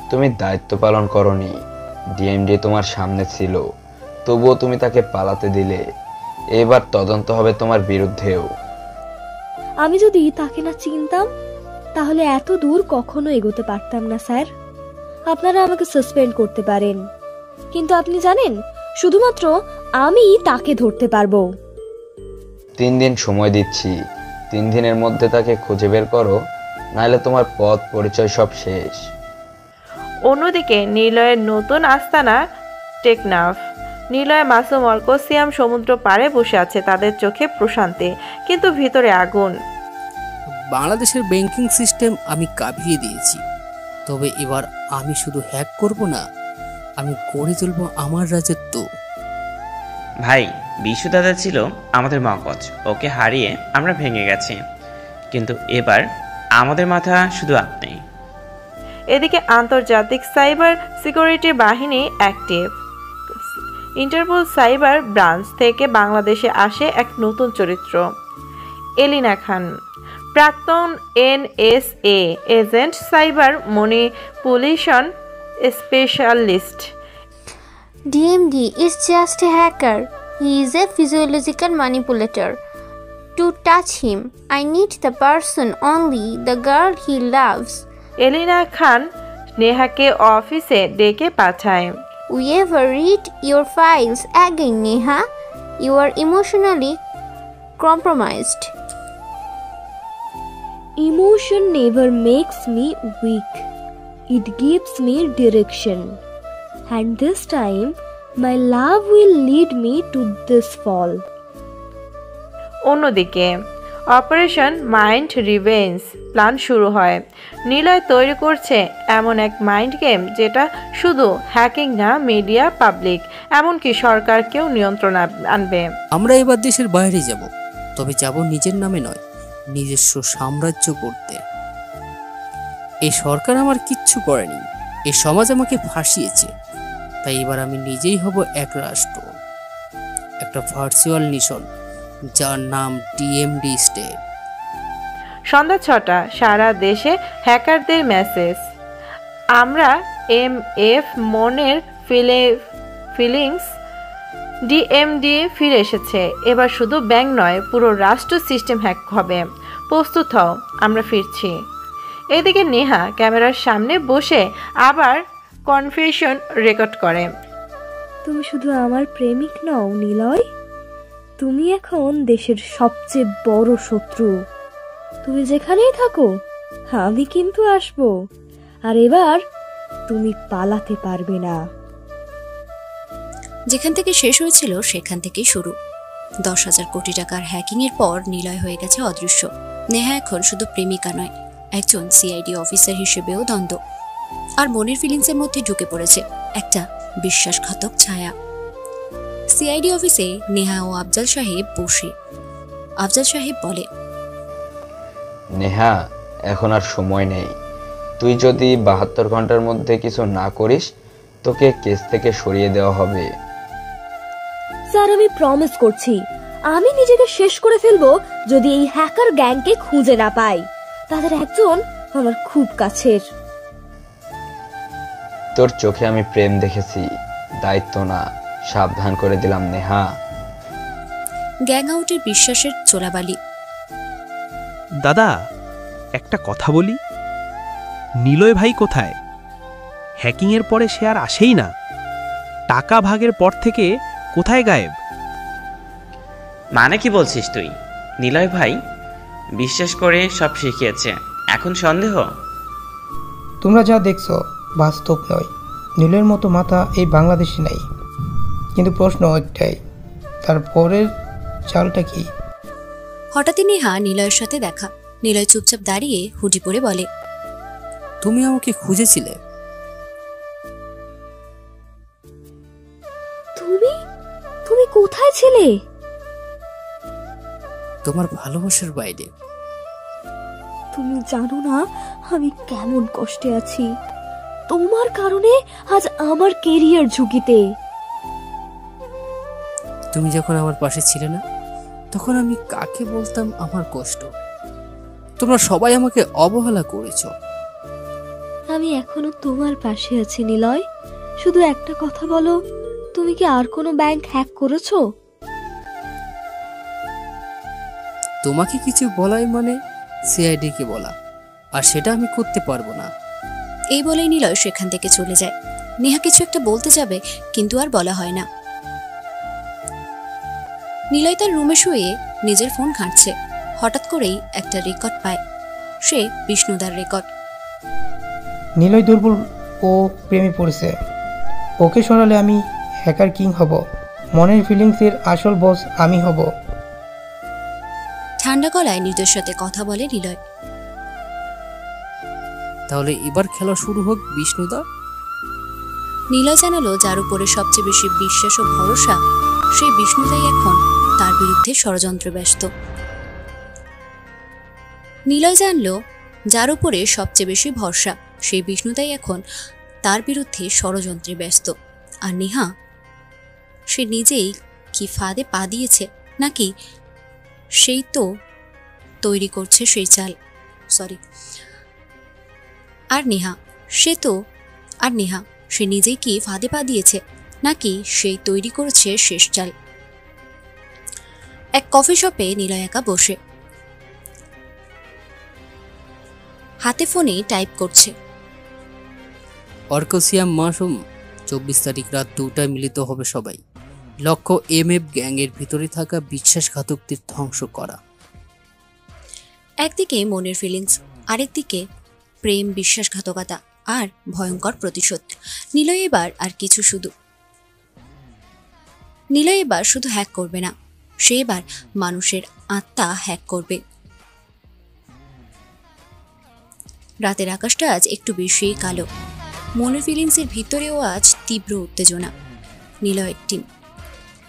তুমি দায়িত্ব পালন করনি। ডিএমডি তোমার সামনে ছিল, তবুও তুমি তাকে পালাতে দিলে। এবার তদন্ত হবে তোমার বিরুদ্ধেও। আমি যদি তাকে না চিনতাম তাহলে এত দূর কখনো এগোতে পারতাম না স্যার। আপনারা আমাকে সাসপেন্ড করতে পারেন, কিন্তু আপনি জানেন শুধুমাত্র আমি তাকে ধরতে পারবো। 3 দিন সময় দিচ্ছি, 3 দিনের মধ্যে তাকে খুঁজে বের করো, নাহলে তোমার পথ পরিচয় সব শেষ। অন্যদিকে নিলয়ের নতুন আস্তানা টেকনাফ। নিলয়, মাসুম, অর্ক, সিয়াম সমুদ্র পাড়ে বসে আছে, তাদের চোখে প্রশান্তি, কিন্তু ভিতরে আগুন। বাংলাদেশের ব্যাংকিং সিস্টেম আমি কাঁপিয়ে দিয়েছি, তবে এবার আমি শুধু হ্যাক করব না, আমি গড়ে তুলব আমার রাজত্ব। ভাই, বিশু দাদা ছিল আমাদের মগজ, ওকে হারিয়ে আমরা ভেঙে গেছি, কিন্তু এবার আমাদের মাথা শুধু আপনি। এদিকে আন্তর্জাতিক সাইবার সিকিউরিটি বাহিনী অ্যাক্টিভ। ইন্টারপোল সাইবার ব্রাঞ্চ থেকে বাংলাদেশে আসে এক নতুন চরিত্র, এলিনা খান, প্রাক্তন NSA agent, cyber manipulation specialist. DMD is just a hacker. He is a physiological manipulator. To touch him, I need the person only, the girl he loves. এলিনা খান নেহাকে অফিসে ডেকে পাঠায়। We ever read your files again, Neha? You are emotionally compromised. Emotion never makes me weak. It gives me direction. And this time, my love will lead me to this fall. অন্যদিকে operation mind revenge plan শুরু হয়। নিলয় তৈরি করছে এমন এক mind game যেটা শুধু hacking না, মিডিয়া, পাবলিক, এমনকি সরকারকেও নিয়ন্ত্রণ আনবে। আমরা এবার দেশের বাইরে যাব, তবে যাব নিজের নামে নয়, নিজস্ব সাম্রাজ্য করতে। এই সরকার আমার কিচ্ছু করেনি, এই সমাজ আমাকে ফাঁসিয়েছে, তাই এবার আমি নিজেই হব এক রাষ্ট্র, একটা ভার্চুয়াল নেশন, যার নাম ডিএমডি স্টেট। সন্ধ্যা 6টা, সারা দেশে হ্যাকারদের মেসেজ। আমরা MF মনের ফিলিংস, ডিএমডি ফিরে এসেছে। এবার শুধু ব্যাংক নয়, পুরো রাষ্ট্র সিস্টেম হ্যাক হবে। প্রস্তুত হও, আমরা ফিরছি। এদিকে নেহা ক্যামেরার সামনে বসে আবার কনফেশন রেকর্ড করে। তুমি শুধু আমার প্রেমিক নও নিলয়, তুমি এখন দেশের সবচেয়ে বড় শত্রু। তুমি যেখানেই থাকো আমি কিন্তু আসবো, আর এবার তুমি পালাতে পারবে না। যেখান থেকে শেষ হয়েছিল সেখান থেকেই শুরু। 10,000 কোটি টাকার হ্যাকিংয়ের পর নিলয় হয়ে গেছে অদৃশ্য। নেহা এখন শুধু প্রেমিকা নয়, একজন সিআইডি অফিসার হিসেবেও দ্বন্দ্ব। আর মনের ফিলিংসের মধ্যে ঢুকে পড়েছে একটা বিশ্বাসঘাতক ছায়া। সিআইডি অফিসে নেহা ও আফজাল সাহেব বসে। আফজাল সাহেব বলে, নেহা, এখন আর সময় নেই। তুই যদি 72 ঘন্টার মধ্যে কিছু না করিস, তোকে কেস থেকে সরিয়ে দেওয়া হবে। স্যার, আমি প্রমিস করছি আমি নিজেকে শেষ করে ফেলবো যদি এই হ্যাকার গ্যাংকে খুঁজে না পাই। তাদের একজন আমার খুব কাছের। তোর চোখে আমি প্রেম দেখেছি, দায়িত্ব না। সাবধান করে দিলাম নেহা। গ্যাং আউটের বিশ্বাসের চোলাবালি। দাদা, একটা কথা বলি, নিলয় ভাই কোথায়? হ্যাকিংয়ের পরে সে আর আসেই না। টাকা ভাগের পর থেকে কোথায় গায়েব? মানে কি বলছিস তুই? নিলয় ভাই বিশ্বাস করে সব শিখিয়েছে, এখন সন্দেহ? তোমরা যা দেখছো বাস্তব নয়। নীলের মতো মাথা এই বাংলাদেশে নেই। কিন্তু প্রশ্ন একটাই, তারপরের চালটা কি? হঠাৎই নেহা নিলয়ের সাথে দেখা। নিলয় চুপচাপ দাঁড়িয়ে হুডি পরে বলে, তুমি আমাকে খুঁজেছিলে? তুমি তুমি কোথায় ছিলে? তোমার ভালোবাসার বাইরে। তুমি জানো না আমি কেমন কষ্টে আছি। তোমার কারণে আজ আমার কেরিয়ার ঝুঁকিতে। তুমি যখন আমার পাশে ছিলে না, তখন আমি কাকে বলতাম আমার কষ্ট? তোমরা সবাই আমাকে অবহেলা করেছো। আমি এখনো তোমার পাশে আছি নিলয়। শুধু একটা কথা বলো, তুমি কি আর কোনো ব্যাংক হ্যাক করেছো? তোমাকে কিছু বলাই মানে সিআইডি কে বলা, আর সেটা আমি করতে পারবো না। এই বলেই নিলয় সেখান থেকে চলে যায়। নেহা কিছু একটা বলতে যাবে, কিন্তু আর বলা হয় না। নিলয় তার রুমে শুয়ে নিজের ফোন ঘাঁটছে। হঠাৎ করেই একটা রেকর্ড পায়। সে বিষ্ণুদার রেকর্ড। নিলয় দুর্বল ও প্রেমে পড়েছে। ওকে সরালে আমি হ্যাকার কিং হব। মনের ফিলিংসের আসল বস আমি হব। ঠান্ডা গলায় নির্দোষ সাথে কথা বলে নিলয়। তাহলে এবার খেলা শুরু হোক বিষ্ণুদা। নিলয় জানালো, যার উপরে সবচেয়ে বেশি বিশ্বাস ও ভরসা, সেই বিষ্ণুদাই এখন তার বিরুদ্ধে ষড়যন্ত্রে ব্যস্ত। নিলয় জানলো, যার উপরে সবচেয়ে বেশি ভরসা, সেই বিষ্ণুদাই এখন তার বিরুদ্ধে ষড়যন্ত্রে ব্যস্ত। আর নেহা, সে নিজেই কি ফাঁদে পা দিয়েছে, নাকি সেই তো তৈরি করছে সেই চাল? আর নেহা সে নিজেই কি ফাঁদে পা দিয়েছে, নাকি সেই তৈরি করেছে শেষ চাল? এক কফি শপে নিলয় একা বসে হাতে ফোনে টাইপ করছে। অর্কসিয়াম মাসুম, 24 তারিখ রাত 2টায় মিলিত হবে সবাই। লক্ষ্য এমএফ গ্যাংয়ের ভিতরে থাকা বিশ্বাসঘাতকদের ধ্বংস করা। একদিকে মনের ফিলিংস, আরেকদিকে প্রেম, বিশ্বাসঘাতকতা আর ভয়ঙ্কর প্রতিশোধ। নিলয় এবার শুধু হ্যাক করবে না, সে এবার মানুষের আত্মা হ্যাক করবে। রাতের আকাশটা আজ একটু বেশি কালো। মনের ফিলিংসের ভিতরেও আজ তীব্র উত্তেজনা। নিলয়ের টিম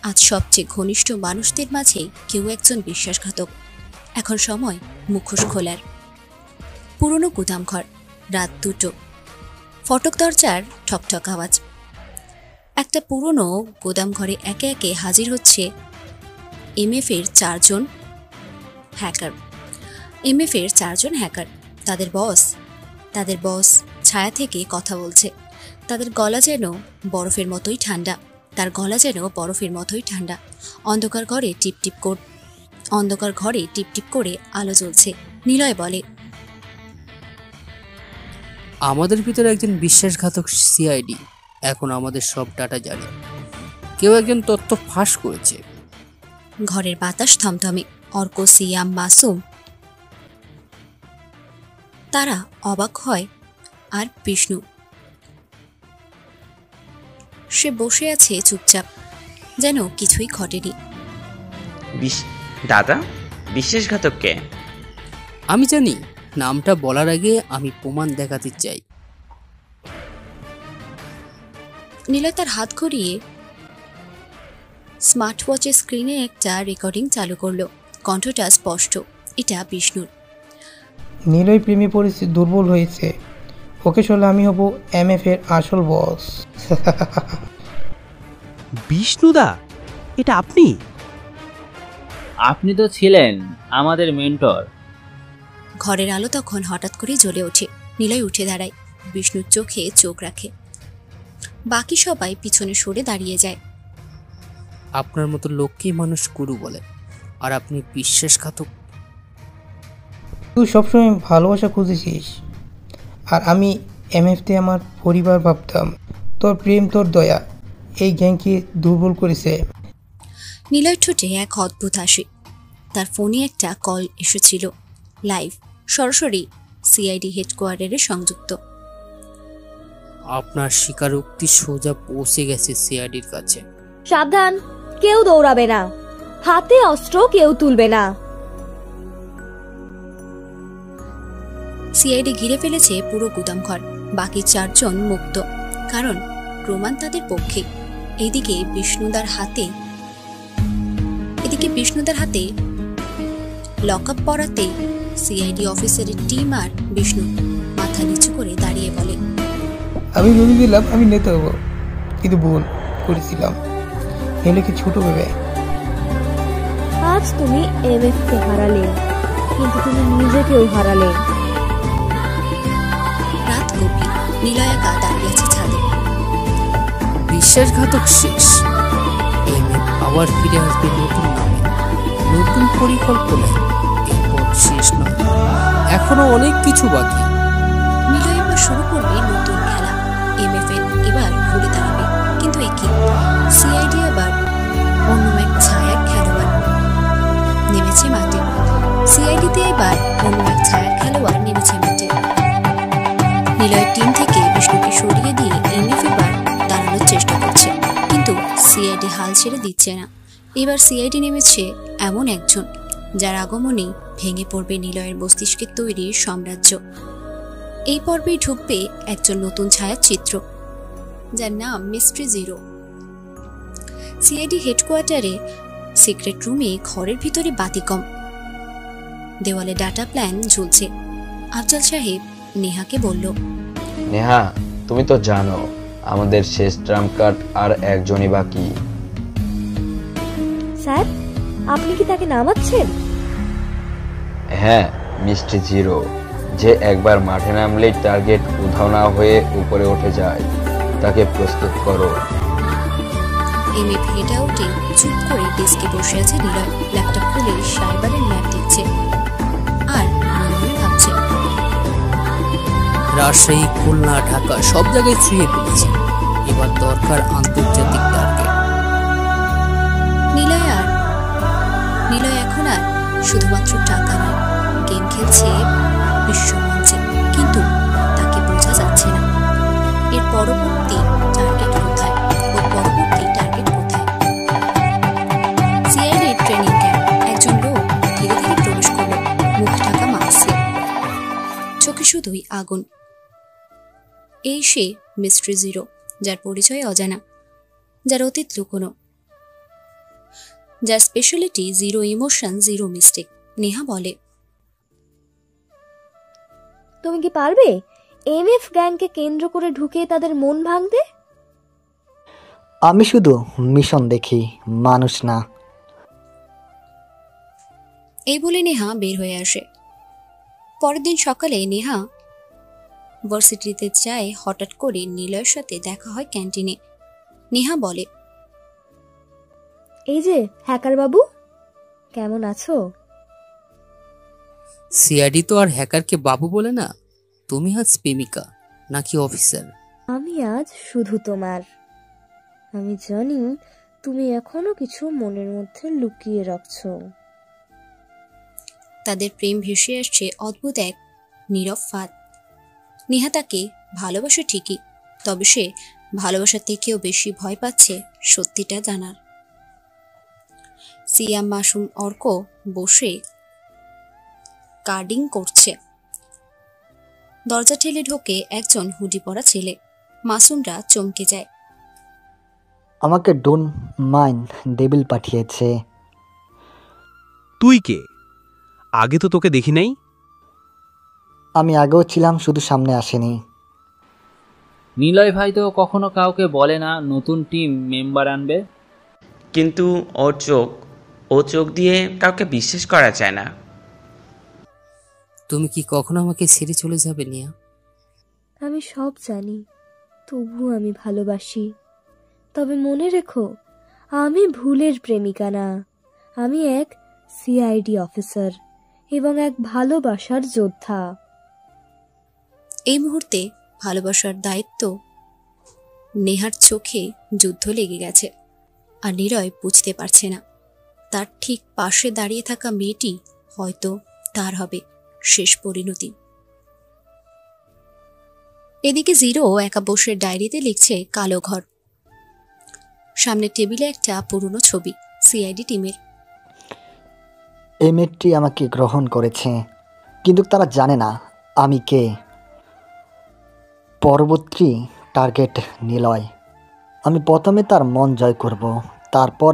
আজ সবচেয়ে ঘনিষ্ঠ মানুষদের মাঝে কেউ একজন বিশ্বাসঘাতক। এখন সময় মুখোশ খোলার। পুরনো গুদামঘর, রাত 2টো। ফটক দরজার ঠকঠক আওয়াজ। একটা পুরনো গোদামঘরে একে একে হাজির হচ্ছে এমএফ এর 4জন হ্যাকার। তাদের বস ছায়া থেকে কথা বলছে। তাদের গলা যেন বরফের মতোই ঠান্ডা। অন্ধকার ঘরে টিপটিপ করে আলো জ্বলছে। নিলয় বলে, আমাদের ভিতরে একজন বিশ্বাসঘাতক সিআইডি এখন আমাদের সব ডাটা জানে। কেউ একজন তথ্য ফাঁস করেছে। ঘরের বাতাস থমথমে। অর্ক, সিয়াম, মাসুম তারা অবাক হয়। আর বিষ্ণু, সে বসে আছে চুপচাপ, যেন কিছুই ঘটেনি। দাদা, বিশ্বাসঘাতক কে? আমি জানি। নামটা বলার আগে আমি প্রমাণ দেখাতে চাই। নিলয় তার হাত ঘুরিয়ে স্মার্ট ওয়াচের স্ক্রিনে একটা রেকর্ডিং চালু করলো। কণ্ঠটা স্পষ্ট, এটা বিষ্ণুর। নিলয় প্রেমে পড়েছে, দুর্বল হয়েছে। ওকে সরলে আমি হব এমএফ এর আসল বস। বিষ্ণুদা, এটা আপনি? আপনি তো ছিলেন আমাদের মেন্টর। ঘরের আলো তখন হঠাৎ করে জ্বলে ওঠে। নিলয় উঠে দাঁড়ায়, বিষ্ণুর চোখে চোখ রাখে। বাকি সবাই পিছনে সরে দাঁড়িয়ে যায়। আপনার মতো লোককেই মানুষ গুরু বলে, আর আপনি বিশ্বাসঘাতক। তুই সবসময় ভালোবাসা খুঁজেছিস, আর আমি এমএফতে আমার পরিবার ভাবতাম। তোর প্রেম, তোর দয়া এই গ্যাংকে দুর্বল করেছে। নিলয় ঠোঁটে এক অদ্ভুত হাসি। তার ফোনে একটা কল এসেছিল, লাইভ, সরাসরি সিআইডি হেডকোয়ার্টারে সংযুক্ত। আপনার স্বীকারোক্তি সোজা পৌঁছে গেছে সিআইডির কাছে। সাবধান, কেউ দৌড়াবে না, হাতে অস্ত্র কেউ তুলবে না। সিআইডি ঘিরে ফেলেছে পুরো গুদামঘর। বাকি 4 জন মুক্ত, কারণ প্রমাণ তাদের পক্ষে। এদিকে বিষ্ণুদার হাতে লকআপ পড়াতে সিআইডি অফিসারের টিম আর বিষ্ণু মাথা নিচু করে দাঁড়িয়ে বলে, আমি ভেবেছিলাম আমি নেতা হব, কিন্তু ভুল করেছিলাম। এলাকে ছোট ভেবে। আজ তুমি এমএফ কে হারালে, কিন্তু তুমি নিজেকেও হারালে। রাত গভীর, নিলয় একা দাঁড়িয়ে আছে ছাদে। বিশ্বাসঘাতক শেষ। এমএফ আবার ফিরে আসবে নতুন নামে, নতুন পরিকল্পনায়। এরপর শেষ নয়, এখনো অনেক কিছু বাকি। নিলয় এবার শুরু করবে নতুন খেলা। এমএফ এবার ঘুরে দাঁড়াবে, কিন্তু একই সিআইডি আবার অন্য এক ছায়ার খেলোয়াড় নেমেছে মাঠে। সিআইডিতে এবার অন্য এক ছায়ার খেলোয়াড় নেমেছে মাঠে। নিলয়ের টিম থেকে বিষ্ণুকে সরিয়ে দিয়ে এমএফ এবার দাঁড়ানোর চেষ্টা করছে, কিন্তু সিআইডি হাল ছেড়ে দিচ্ছে না। এবার সিআইডি নেমেছে এমন একজন যার আগমনে ভেঙে পড়বে নিলয়ের মস্তিষ্কের তৈরি সাম্রাজ্য। এই পর্বেই ঢুকবে একজন নতুন ছায়াচিত্র, যার নাম মিস্ট্রি জিরো। সিআইডি হেডকোয়ার্টারে সিক্রেট রুমে ঘরের ভিতরে বাতি কম, দেওয়ালে ডাটা প্ল্যান ঝুলছে। আফজাল সাহেব নেহাকে বলল, নেহা, তুমি তো জানো আমাদের শেষ ট্রাম্প কার্ড আর একজনই বাকি। স্যার, আপনি কি তাকে নামাচ্ছেন? হ্যাঁ, মিস্ট্রি জিরো, যে একবার মাঠে নামলেই টার্গেট উধাও না হয়ে উপরে উঠে যায়। তাকে প্রস্তুত করো। এমএফ হেঁটে উঠে চুপ করে ডেস্কে বসে আছে নিলয়। ল্যাপটপ খুলে সাইবারের ম্যাপ দেখছে আর মনে মনে ভাবছে, রাজশাহী, খুলনা, ঢাকা সব জায়গায় ছুঁয়ে ফেলেছে। এবার দরকার আন্তর্জাতিক টার্গেট। নিলয় এখন আর শুধুমাত্র টাকা নয়, গেম খেলছে বিশ্বমঞ্চে, কিন্তু তাকে বোঝা যাচ্ছে না এর পরবর্তী টার্গেট কোথায়। CID training camp. একজন লোক ধীরে ধীরে প্রবেশ করল, মুখ ঢাকা মাস্কে, চোখে শুধুই আগুন। এই সে মিস্ট্রি জিরো, যার পরিচয় অজানা, যার অতীত লুকোনো, যার speciality zero emotion, zero mistake. Neha বলে, তুমি কি পারবে এমএফ গ্যাংকে কেন্দ্র করে ঢুকে তাদের মন ভাঙতে? আমি শুধু মিশন দেখি, মানুষ না। এই বলে নেহা বের হয়ে আসে। পরের দিন সকালে নেহা ভার্সিটিতে যায়। হঠাৎ করে নিলয়ের সাথে দেখা হয় ক্যান্টিনে। নেহা বলে, এই যে হ্যাকার বাবু, কেমন আছো? সিআইডি তো আর হ্যাকারকে বাবু বলে না। তুমি আজ প্রেমিকা নাকি অফিসার? আমি আজ শুধু তোমার। আমি জানি তুমি এখনো কিছু মনের মধ্যে লুকিয়ে রাখছো। তাদের প্রেম ভেসে আসছে অদ্ভুত এক নীরব ফাঁদ। নেহা তাকে ভালোবাসে ঠিকই, তবে সে ভালোবাসার থেকেও বেশি ভয় পাচ্ছে সত্যিটা জানার। সিয়াম, মাসুম, অর্ক বসে কার্ডিং করছে। দরজা ঠেলে ঢোকে একজন হুডি পরা ছেলে। মাসুমরা চমকে যায়। আমাকে ডোন্ট মাইন্ড ডেভিল পাঠিয়েছে। তুই কে? আগে তো তোকে দেখি নাই। আমি আগেও ছিলাম, শুধু সামনে আসেনি। নিলয় ভাই তো কখনো কাউকে বলে না নতুন টিম মেম্বার আনবে, কিন্তু ও চোখ দিয়ে কাউকে বিশ্বাস করা যায় না। তুমি কি কখনো আমাকে ছেড়ে চলে যাবে নিয়া? আমি সব জানি, তবু আমি ভালোবাসি। তবে মনে রেখো, আমি ভুলের প্রেমিকা না, আমি এক সিআইডি অফিসার এবং এক ভালোবাসার যোদ্ধা। এই মুহূর্তে ভালোবাসার দায়িত্ব নেহার চোখে যুদ্ধ লেগে গেছে, আর নিলয় বুঝতে পারছে না তার ঠিক পাশে দাঁড়িয়ে থাকা মেয়েটি হয়তো তার হবে শেষ পরিণতি। এদিকে জিরো একা বসে ডায়েরিতে লিখছে কালো ঘর। সামনে টেবিলে একটা পুরনো ছবি সিআইডি টিমের। এই মেয়েটি আমাকে গ্রহণ করেছে, কিন্তু তারা জানে না আমি কে। পরবর্তী টার্গেট নিলয়। আমি প্রথমে তার মন জয় করব, তারপর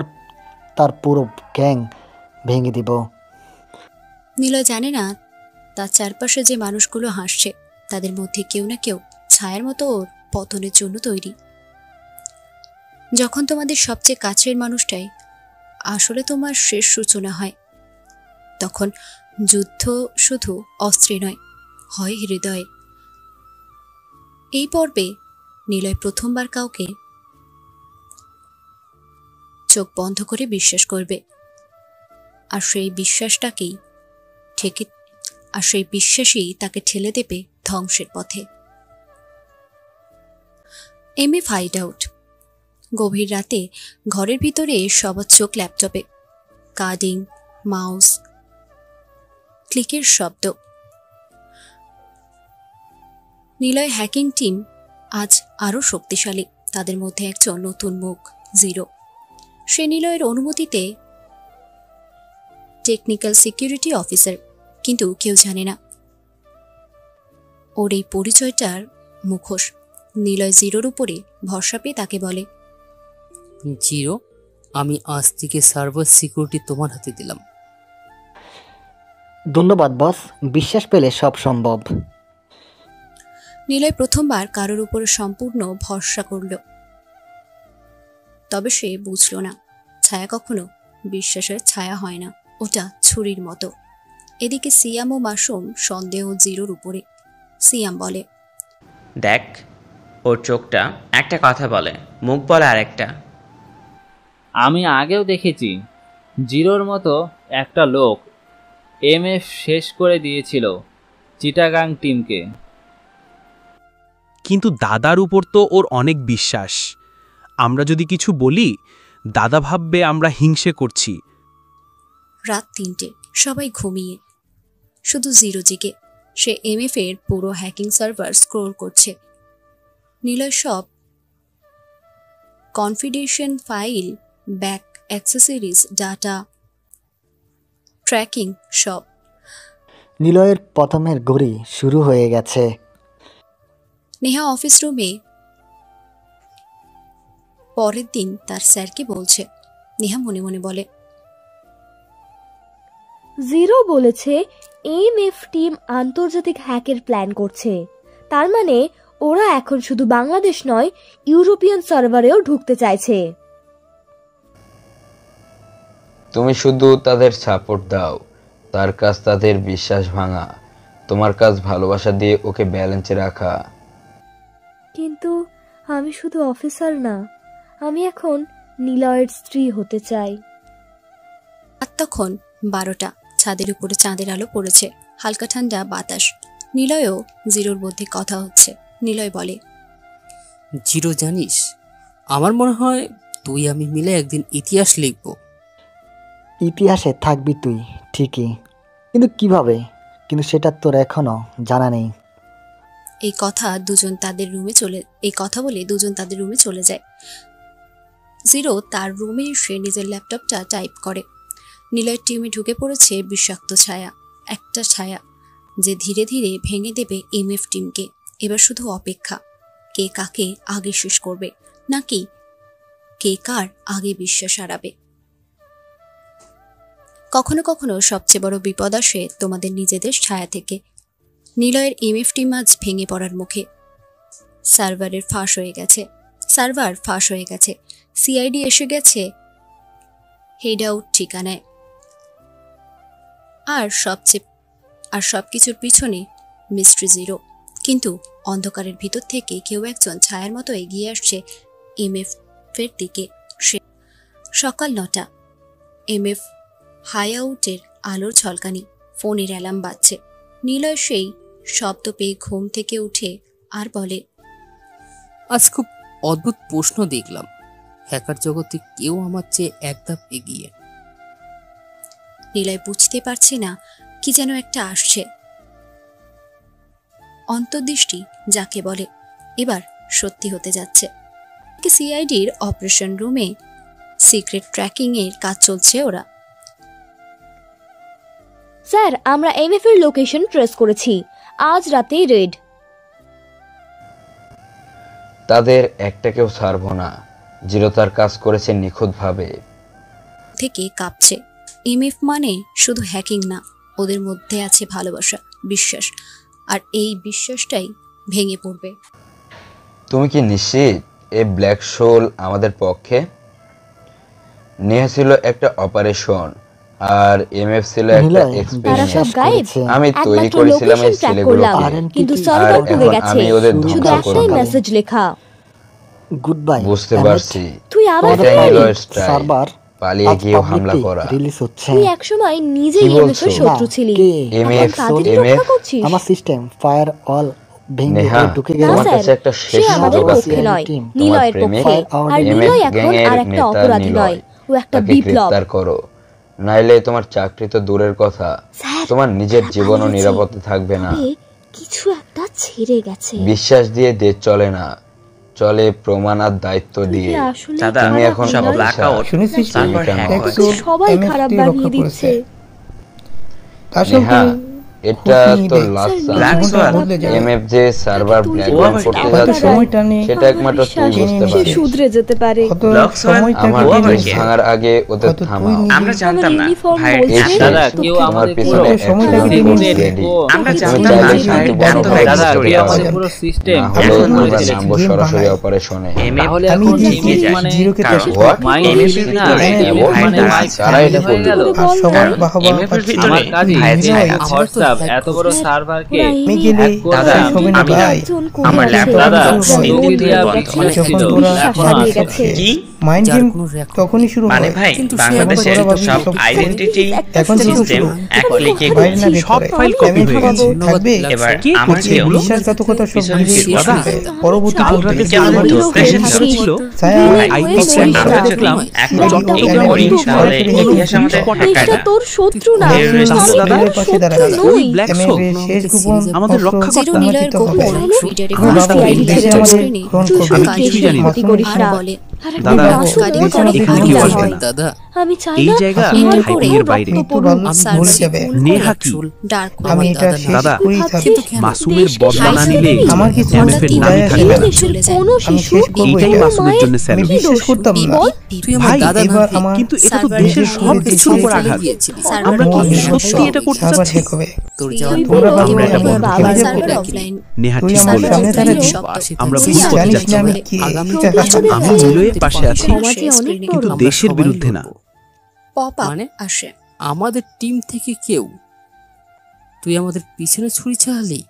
তার পুরো গ্যাং ভেঙে দিব। নিলয় জানে না তার চারপাশে যে মানুষগুলো হাসছে তাদের মধ্যে কেউ না কেউ ছায়ার মতো ওর পতনের জন্য তৈরি। যখন তোমাদের সবচেয়ে কাছের মানুষটাই আসলে তোমার শেষ সূচনা হয়, তখন যুদ্ধ শুধু অস্ত্রে নয়, হয় হৃদয়ে। এই পর্বে নিলয় প্রথমবার কাউকে চোখ বন্ধ করে বিশ্বাস করবে, আর সেই বিশ্বাসই তাকে ঠেলে দেবে ধ্বংসের পথে। এমএ ফাইন্ড আউট। গভীর রাতে ঘরের ভিতরে সবার চোখ ল্যাপটপে, কার্ডিং, মাউস, ক্লিকের শব্দ। নিলয় হ্যাকিং টিম আজ আরও শক্তিশালী। তাদের মধ্যে একজন নতুন মুখ, জিরো। সে নিলয়ের অনুমতিতে টেকনিক্যাল সিকিউরিটি অফিসার, কিন্তু কেউ জানে না ওর এই পরিচয়টার মুখোশ। নিলয় জিরোর উপরে ভরসা পেয়ে তাকে বলে, জিরো, আমি আজ থেকে সার্ভার সিকিউরিটি তোমার হাতে দিলাম। ধন্যবাদ বস, বিশ্বাস পেলে সব সম্ভব। নিলয় প্রথমবার কারোর উপরে সম্পূর্ণ ভরসা করল, তবে সে বুঝল না ছায়া কখনো বিশ্বাসের ছায়া হয় না, ওটা ছুরির মতো। এদিকে সিয়াম ও মাসুম সন্দেহ জিরোর উপরে। সিয়াম বলে, দেখ, ওর চোখটা একটা কথা বলে, মুখ বলে আরেকটা। আমি আগেও দেখেছি জিরোর মতো একটা লোক এমএফ শেষ করে দিয়েছিল চিটাগাং টিমকে। কিন্তু দাদার উপর তো ওর অনেক বিশ্বাস। আমরা যদি কিছু বলি, দাদা ভাববে আমরা হিংসে করছি। রাত 3টে, সবাই ঘুমিয়ে, শুধু জিরো জেগে। সে এমএফ এর পুরো হ্যাকিং সার্ভার স্ক্রোল করছে। নিলয় সব confidential file, back accessories, data, tracking সব। নিলয়ের প্রথমের ঘড়ি শুরু হয়ে গেছে। নেহা অফিস রুমে পরের দিন তার স্যারকে বলছে। নেহা মনে মনে বলে, জিরো বলেছে এমএফ টিম আন্তর্জাতিক হ্যাকের প্ল্যান করছে। তার মানে ওরা এখন শুধু বাংলাদেশ নয়, ইউরোপিয়ান সার্ভারেও ঢুকতে চাইছে। তুমি শুধু তাদের সাপোর্ট দাও, তার কাজ তাদের বিশ্বাস ভাঙা, তোমার কাজ ভালোবাসা দিয়ে ওকে ব্যালেন্সে রাখা। কিন্তু আমি শুধু অফিসার না, আমি এখন নিলয়ের স্ত্রী হতে চাই। আর তখন 12টা, ছাদের উপরে চাঁদের আলো পড়েছে, হালকা ঠান্ডা বাতাস। নিলয়ও জিরোর মধ্যে কথা হচ্ছে। নিলয় বলে, জিরো, জানিস, আমার মনে হয় তুই আমি মিলে একদিন ইতিহাস লিখব। ইতিহাসে থাকবি তুই ঠিকই, কিন্তু কিভাবে? কিন্তু সেটা তোর এখনো জানা নেই। এই কথা বলে দুজন তাদের রুমে চলে যায়। জিরো তার রুমে এসে নিজের ল্যাপটপটা টাইপ করে। নিলয়ের টিমে ঢুকে পড়েছে বিষাক্ত ছায়া, একটা ছায়া যে ধীরে ধীরে ভেঙে দেবে এমএফ টিমকে। এবার শুধু অপেক্ষা, কে কাকে আগে শেষ করবে, নাকি কে কার আগে বিশ্বাস হারাবে। কখনো কখনো সবচেয়ে বড় বিপদ আসে তোমাদের নিজেদের ছায়া থেকে। নিলয়ের এমএফ টিম আজ ভেঙে পড়ার মুখে। সার্ভার ফাঁস হয়ে গেছে। সিআইডি এসে গেছে হেড আউট ঠিকানায়। আর সবকিছুর পিছনে মিস্ট্রি জিরো। কিন্তু অন্ধকারের ভিতর থেকে কেউ একজন ছায়ার মতো এগিয়ে আসছে এমএফ এর দিকে। সে সকাল 9টা। এমএফ হাইআউটের আলোর ঝলকানি, ফোনের অ্যালার্ম বাজছে। নিলয় সেই শব্দ পেয়ে ঘুম থেকে উঠে আর বলে, আজ খুব অদ্ভুত প্রশ্ন দেখলাম। হ্যাকার জগতে কেউ আমার চেয়ে এক ধাপ এগিয়ে। নিলয় বুঝতে পারছে না, কি যেন একটা আসছে। অন্তর্দৃষ্টি যাকে বলে এবার সত্যি হতে যাচ্ছে। সিআইডির অপারেশন রুমে সিক্রেট ট্র্যাকিং এর কাজ চলছে। ওরা স্যার, আমরা এমএফ এর লোকেশন ট্রেস করেছি। আজ রাতেই রেড। তাদের একটাকেও ছাড়বো না। জিরো তার কাজ করেছে নিখুঁতভাবে। থেকে কাঁপছে। এমএফ মানে শুধু হ্যাকিং না, ওদের মধ্যে আছে ভালোবাসা, বিশ্বাস, আর এই বিশ্বাসটাই ভেঙে পড়বে। তুমি কি নিশ্চিত এই ব্ল্যাক সোল আমাদের পক্ষে? নেহা ছিল একটা অপারেশন আর এমএফ ছিল একটা এক্সপেরিমেন্ট। আমি তৈরি করেছিলাম এই ছেলেগুলোকে, কিন্তু আর সার্ভার পুড়ে এখন গেছে। আমি ওদের শুধু ধ্বংস একটাই করব। মেসেজ লেখা। Good bye. বুঝতে পারছি। তুই আবার এটাই পারবি? নিলয়ের স্টাইল। সার্ভার পালিয়ে গিয়ে হামলা করা। রিলিজ হচ্ছে। তুই একসময় নিজেই কি এমএফ এর বলছো? শত্রু ছিলি। এমএফ এখন তাদেরই রক্ষা করছিস। আমার সিস্টেম ফায়ার অল ভেঙে নেহা, ঢুকে না গেল। তোমার স্যার, কাছে একটা সে শেষ আমাদের সুযোগ আছে। পক্ষে নয়, তোমার নিলয়ের প্রেমিক পক্ষে। আর এমএফ নিলয় এখন গ্যাংয়ের আর একটা নেতা অপরাধী নিলয়। নয়, ও একটা তাকে বিপ্লব। গ্রেফতার করো, নাইলে তোমার চাকরি তো দূরের কথা, তোমার নিজের জীবনও নিরাপদে থাকবে না। তবে কিছু একটা ছেড়ে গেছে। বিশ্বাস দিয়ে দেশ চলে না, চলে প্রমাণ আর দায়িত্ব দিয়ে। দাদা, তুমি এখন সব অফিসার। ব্ল্যাকআউট শুনেছিস সার্ভার কেন? হ্যাক হয়েছে। সবাই খারাপ বানিয়ে দিচ্ছে। নেহা, এটা তো লাস্ট Black Swan। এমএফ যে সার্ভার ব্ল্যাকআউট করতে যাচ্ছে সেটা একমাত্র তুই বুঝতে সে পারিস। শুধরে যেতে পারে। Black Swan আমার ও আবার দেশ কে? ভাঙার আগে ওদের থামাও। আমরা জানতাম না ভাই। দাদা, কেউ তোমার আমাদের পিছনে পুরো একজন সিস্টেম ready। আমরা তুমি জানতাম না চাইলে ভাই, শুধু এত বলো ব্যাক দাদা, স্টোরি কেউ আছে। আমাদের পুরো সিস্টেম না হলে আমরা নামবো সরাসরি অপারেশনে। তাহলে আমি এখন দেখি এমএফ মানে জিরোকে কারণ শেষ What? মাইন্ড এমএফ ঠিক এর না, ভিতরে এমএফ মানে ভাই মাইন্ড তারা এটা হয়ে গেল। আর সবার বাহবা এমএফ এর পাচ্ছি। ভিতরে আমার কাজই ভাই ছায়া আছে। হোয়াটসঅ্যাপ এত বড় সার্ভারকে আমি গেলে দাদা, শেষ হবে না আমি ভাই। আমার ল্যাপটপ দাদা, তিন দিন ধরে ইন্ডিয়া বন্ধ। বিচ্ছিন্ন যখন ছিল, তোরা এখন হারিয়ে আছে। গেছে। কি মাইন্ড যার গেম কোনো record তখনই শুরু মানে হয় ভাই, কিন্তু সে বাংলাদেশের আবার ওরা সব ভাবি আইডেন্টিটি এখন থেকে সিস্টেম শুরু। এক ক্লিকে বাইরে না সব ভেতরে ফাইল কপি এমএফ হয়ে বাবু গেছে। থাকবে। এবার কে আমার করছে কেউ এগুলো? বিশ্বাসঘাতকতা সব পিছনে ঘিরে ছিল। বসে আছে। পরবর্তী কাল পর্বে রাতে যে কেমন আমাদের তো প্রেশার প্রেশার ছিল ছায়া হয়ে আইডি হয়ে সেন্ড যায়। আমরা করে যদি দেখলাম এখন জবটা এই বন্ধ করি করতে তাহলে হবে। ইতিহাস আমাদের টাকা দেশটা তোর শত্রু না, Terrorist আমি দাদা, তোর পাশে দাঁড়া। শত্রু নই। ব্ল্যাক এমএফ সোল এর শেষ গোপন আমাদের অস্ত্র রক্ষা জিরো করতে নিলয়ের প্রমাণিত গোপন হবে। ফিডারে আমি ফাঁস বাবু, দিয়ে দেশে ডিজিটাল আমাদের স্ক্রিনে গ্রহণ শুধু করবে। আমি কাজের কিছুই জানি না। ক্ষতি করিস না। বলে দাদা, এখানে কি বলবেন? দাদা, আমি চাই এই না জায়গা আমার হাইকিংয়ের কোনো বাইরে। রক্ত পড়ুক। আমি ভুলে যাবে। নেহা কি? ডার্ক আমি এটা শেষ দাদা, করেই থাকবো। কিন্তু কেন? মাসুমের দেশকে বদলা না হারিয়ে নিলে দিবি? আমার কিছু এমএফ এর হঠাৎই নামই যায় থাকবে আসে না। না। চলে যায়। কোনো আমি শিশু শেষ করবো এইটাই এটা। মাসুমের জন্য আমি স্যার। বিশ্বাস করতাম না। বল, তুই আমার ভাই, দাদা না এবার ভাই। আমার কিন্তু এটা তো সার্ভার দেশের হ্যাক সব করে কিছুর উপর দেশে আঘাত। গিয়েছিলি। আমরা কি মহাবিশ্ব সত্যি এটা করতে সার্ভার চাচ্ছি? হ্যাক হবে। তোর যাওয়ার তুই তোমরা বল, ভাববে এবার আমি বাবার থেমে যাবো। Server offline. নেহা তুই ঠিক আমার বলেছে। সামনে দাঁড়াবি। আমরা তুই ভুল করতে জানিস যাচ্ছি না আমি না। কে। আমি নিলয়ের পাশে আছি, সমাজে অনেক কিন্তু বড়। দেশের বিরুদ্ধে না। পপ আপ মানে? আসে। আমাদের টিম থেকে কেউ, তুই আমাদের পিছনে ছুরি চালালি,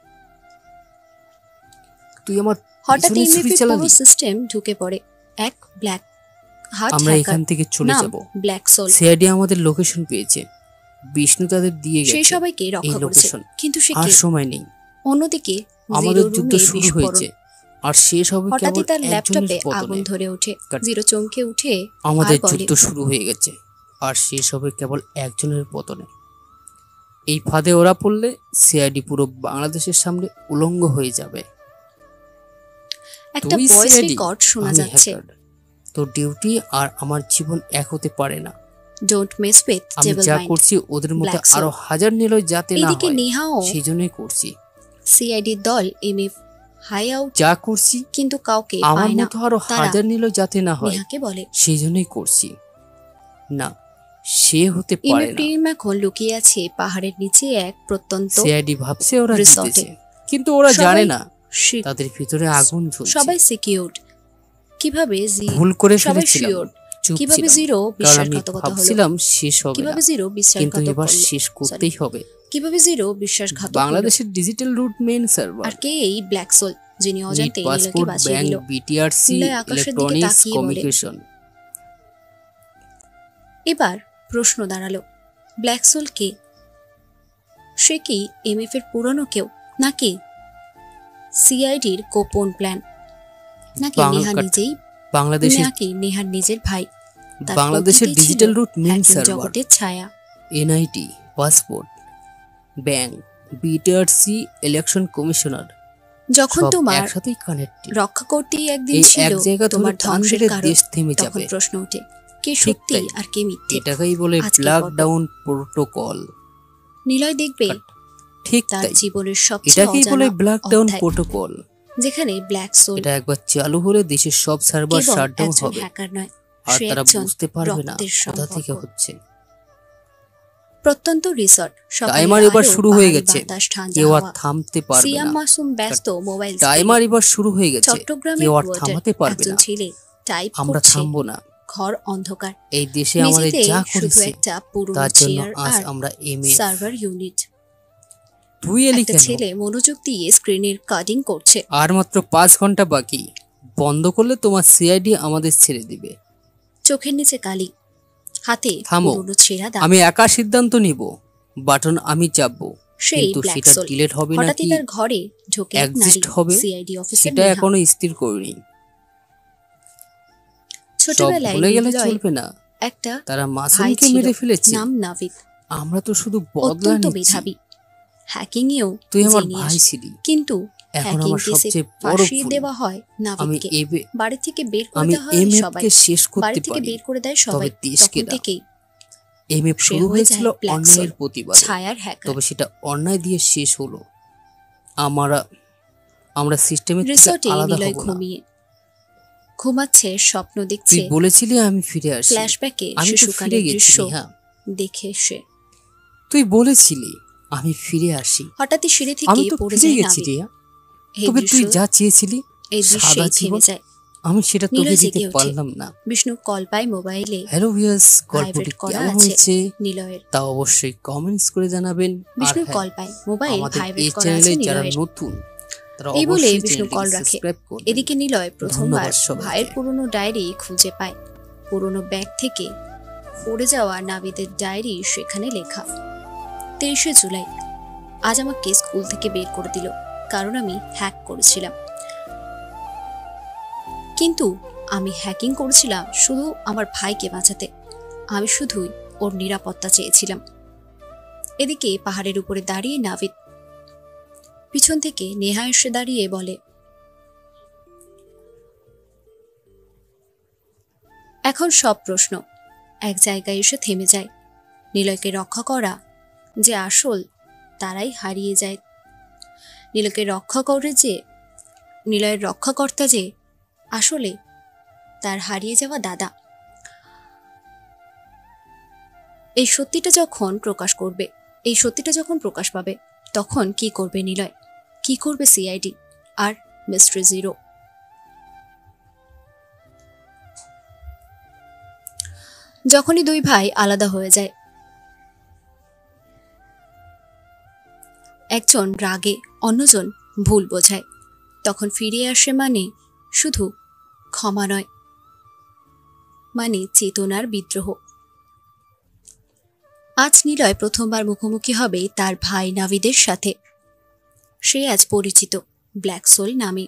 তুই আমার হঠাৎ পিছনে ছুরি ইমেফের চালালি। পুরো সিস্টেম ঢুকে পড়ে। এক ব্ল্যাক হার্ট আমরা হ্যাকার, এখান থেকে চলে নাম যাব। Black soul. সিআইডি আমাদের লোকেশন পেয়েছে, বিষ্ণু তাদের দিয়ে সেই গেছে সবাইকে এই রক্ষা করেছে, লোকেশন। কিন্তু সে আর কে? সময় নেই, অন্যদিকে আমাদের জিরো যুদ্ধ রুমে শুরু বিস্ফোরণ। হয়েছে আর শেষ হবে হঠাৎই কেবল তার একজনের ল্যাপটপে আগুন পতনে। ধরে ওঠে। কাট। জিরো চমকে উঠে আমাদের আর বলে, যুদ্ধ শুরু হয়ে গেছে আর শেষ হবে কেবল একজনের পতনে। এই ফাঁদে ওরা পড়লে সিআইডি পুরো বাংলাদেশের সামনে উলঙ্গ হয়ে যাবে। একটা তুই ভয়েস CID, রেকর্ড শোনা আমি যাচ্ছে। হ্যাকার। তোর ডিউটি আর আমার জীবন এক হতে পারে না। ডোন্ট মেস উইথ আমি ডেভিল যা মাইন্ড। করছি ওদের মতো Black Soul। আরো হাজার নিলয় যাতে না এদিকে হয় নেহাও সেই জন্যই করছি। সিআইডি দল এমএফ হাই আউট যা করছি কিন্তু কাউকে আমার পায় না। মতো আরো তারা হাজার নিলয় যাতে না হয় নেহাকে বলে, সেই জন্যই করছি। না, সে হতে পারে এমএফ না। টিম এখন লুকিয়ে আছে পাহাড়ের নিচে এক প্রত্যন্ত সিআইডি ভাবছে ওরা রিসর্টে। জিতেছে, কিন্তু ওরা সবাই জানে না শিক- তাদের ভিতরে আগুন জ্বলছে। সবাই সিকিউরড। কিভাবে ভুল করে সবাই ফেলেছিলাম। শিওর চুপ কিভাবে ছিলাম, জিরো কারণ আমি বিশ্বাসঘাতকতা হলো? ভাবছিলাম শেষ হবে কিভাবে না, জিরো কিন্তু বিশ্বাসঘাতক এবার করলো? শেষ Sorry, করতেই হবে। কিভাবে জিরো বিশ্বাসঘাতক হলো? বাংলাদেশের ডিজিটাল রুট মেইন সার্ভার, আর কে এই ব্ল্যাক সোল যিনি নিট অজান্তে নিলয়কে পাসপোর্ট, বাঁচিয়ে ব্যাংক, দিল? বিটিআরসি, নিলয় আকাশের দিকে ইলেকট্রনিক্স তাকিয়ে বলে, কমিউনিকেশন। এবার প্রশ্ন দাঁড়ালো, ব্ল্যাক সোল কে? সে কি এমএফ এর পুরনো কেউ, নাকি সিআইডির গোপন প্ল্যান, নাকি নেহা নিজেই, বাংলাদেশের নাকি নেহার নিজের ভাই? তার বাংলাদেশের প্রকৃতি ছিল digital root main hacking server, জগতের ছায়া। NIT, passport, bank, BTRC, election commissioner, যখন সব তোমার একসাথেই কানেক্টেড। রক্ষা করতেই একদিন এই ছিল এক জায়গা তোমার ধরে ধ্বংসের টানলে কারণ, দেশ থেমে তখন যাবে। প্রশ্ন ওঠে, কে ঠিক সত্যি তাই। আর কে মিথ্যে? এটাকেই বলে আজকের ব্ল্যাক পর্ব। Down protocol. নিলয় দেখবে ঠিক তার তাই, জীবনের সবচেয়ে এটাকেই বলে অজানা ব্ল্যাক ডাউন অধ্যায়, প্রোটোকল। যেখানে ব্ল্যাক সোল এটা একবার চালু হলে দেশের সব সার্ভার কেবল শাটডাউন একজন হবে, হ্যাকার নয়, আর সে তারা একজন বুঝতে পারবে না রক্তের কোথা থেকে সম্পর্ক। হচ্ছে। প্রত্যন্ত রিসর্ট, টাইমার এবার শুরু হয়ে গেছে, কেউ আর থামতে পারবে সিয়াম না। মাসুম ব্যস্ত মোবাইল টাইমার এবার শুরু হয়ে গেছে, চট্টগ্রামের কেউ আর কোয়ার্টার, থামাতে পারবে একজন না। ছেলে টাইপ আমরা করছে, থামবো না। ঘর অন্ধকার, এই দেশে আমাদের মেঝেতে যা শুধু করেছে একটা পুরনো তার জন্য চেয়ার আজ আর আমরা এমএ। Server unit. তুই এলি একটা কেন? ছেলে মনোযোগ দিয়ে স্ক্রিনের কাটিং করছে। আর মাত্র 5 ঘন্টা বাকি, বন্ধ করলে তোমার সিআইডি আমাদের ছেড়ে দিবে। চোখের নিচে কালি, হাতে থামো, পুরনো ছেঁড়া দাগ। আমি একা সিদ্ধান্ত নিব, বাটন আমি চাপবো, সেই কিন্তু ব্ল্যাক সেটা সোল ডিলিট হবে হঠাৎই নাকি তার ঘরে ঢোকে এক নারী, এক্সিস্ট হবে সিআইডি অফিসার সেটা নেহা। এখনো স্থির করিনি। সব ছোটবেলায় ভুলে গেলে নিলয় চলবে না, একটা তারা ভাই মাসুমকে ছিল, মেরে ফেলেছে। নাম নাভিদ, আমরা তো শুধু বদলা অত্যন্ত নিচ্ছি। মেধাবী, হ্যাকিং এও তুই আমার জিনিয়াস। ভাই ছিলি, কিন্তু এখন হ্যাকিং আমার কেসে সবচেয়ে বড় ফাঁসিয়ে ভুল। দেওয়া হয় আমি নাভিদকে, এবে বাড়ি থেকে বের করে আমি দেওয়া হয় এমএফ সবাই, কে শেষ করতে বাড়ি থেকে পারি, বের করে দেয় তবে সবাই। দেশকে তখন না। থেকেই এমএফ সে শুরু হয়ে যায় হয়েছিল ব্ল্যাক অন্যায়ের সোল, প্রতিবাদে, ছায়ার হ্যাকার। তবে সেটা অন্যায় দিয়ে শেষ হলো। আমরা সিস্টেমের থেকে রিসর্টে আলাদা নিলয় হব না। ঘুমিয়ে ঘুমাচ্ছে, স্বপ্ন তুই দেখছে, বলেছিলি আমি ফিরে আসি, ফ্ল্যাশব্যাকে আমি তো ফিরে শিশুকালের গেছি। দৃশ্য হ্যাঁ, দেখে সে তুই বলেছিলি আমি ফিরে আসি, হঠাৎই সিঁড়ি আমি থেকে তো পড়ে ফিরে যায় গেছি নাভিদ। রিয়া। এই তবে তুই দৃশ্য- যা চেয়েছিলি এই সাদা দৃশ্যেই জীবন, থেমে যায়। আমি সেটা তোকে নিলয় দিতে জেগে ওঠে। পারলাম না। বিষ্ণু কল পায় মোবাইলে, হ্যালো ভিউয়ার্স, গল্পটি ভাইব্রেট করা কেমন আছে হয়েছে নিলয়ের। তা অবশ্যই কমেন্টস করে জানাবেন। আর বিষ্ণু হ্যাঁ, কল পায়, মোবাইল আমাদের এই ভাইব্রেট করা চ্যানেলে আছে যারা নিলয়ের। নতুন তারা এই বলে অবশ্যই বিষ্ণু চ্যানেলটিকে কল রাখে। সাবস্ক্রাইব করবেন। এদিকে নিলয় প্রথমবার ধন্যবাদ সবাইকে। ভাইয়ের পুরনো ডায়েরি খুঁজে পায়। পুরনো ব্যাগ থেকে পড়ে যাওয়া নাভিদের ডায়েরি সেখানে লেখা, 23শে জুলাই, আজ আমাকে স্কুল থেকে বের করে দিল কারণ আমি হ্যাক করেছিলাম। কিন্তু আমি হ্যাকিং করেছিলাম শুধু আমার ভাইকে বাঁচাতে, আমি শুধুই ওর নিরাপত্তা চেয়েছিলাম। এদিকে পাহাড়ের উপরে দাঁড়িয়ে নাভিদ, পিছন থেকে নেহা এসে দাঁড়িয়ে বলে, এখন সব প্রশ্ন এক জায়গায় এসে থেমে যায়। নিলয়কে রক্ষা করা যে আসল, তারাই হারিয়ে যায়। নিলয়কে রক্ষা করে যে, নিলয়ের রক্ষাকর্তা যে আসলে তার হারিয়ে যাওয়া দাদা। এই সত্যিটা যখন প্রকাশ পাবে, তখন কি করবে নিলয়, কি করবে সিআইডি আর মিস্ট্রি জিরো? যখনই দুই ভাই আলাদা হয়ে যায়, একজন রাগে, অন্যজন ভুল বোঝায়, তখন ফিরে আসে মানে শুধু ক্ষমা নয়, মানে চেতনার বিদ্রোহ। আজ নিলয় প্রথমবার মুখোমুখি হবে তার ভাই নাভিদের সাথে। সে আজ পরিচিত ব্ল্যাক সোল নামে।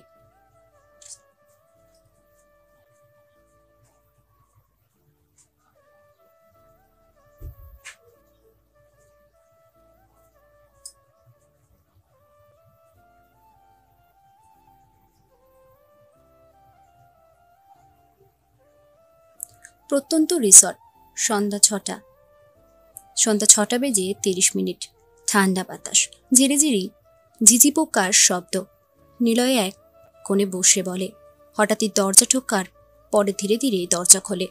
প্রত্যন্ত রিসর্ট, সন্ধ্যা 6টা বেজে 30 মিনিট। ঠান্ডা বাতাস, ঝিরি ঝিরি ঝিঝি পোকার শব্দ। নিলয় এক কোণে বসে বলে, হঠাৎই দরজা ঠোকার পরে ধীরে ধীরে দরজা খোলে।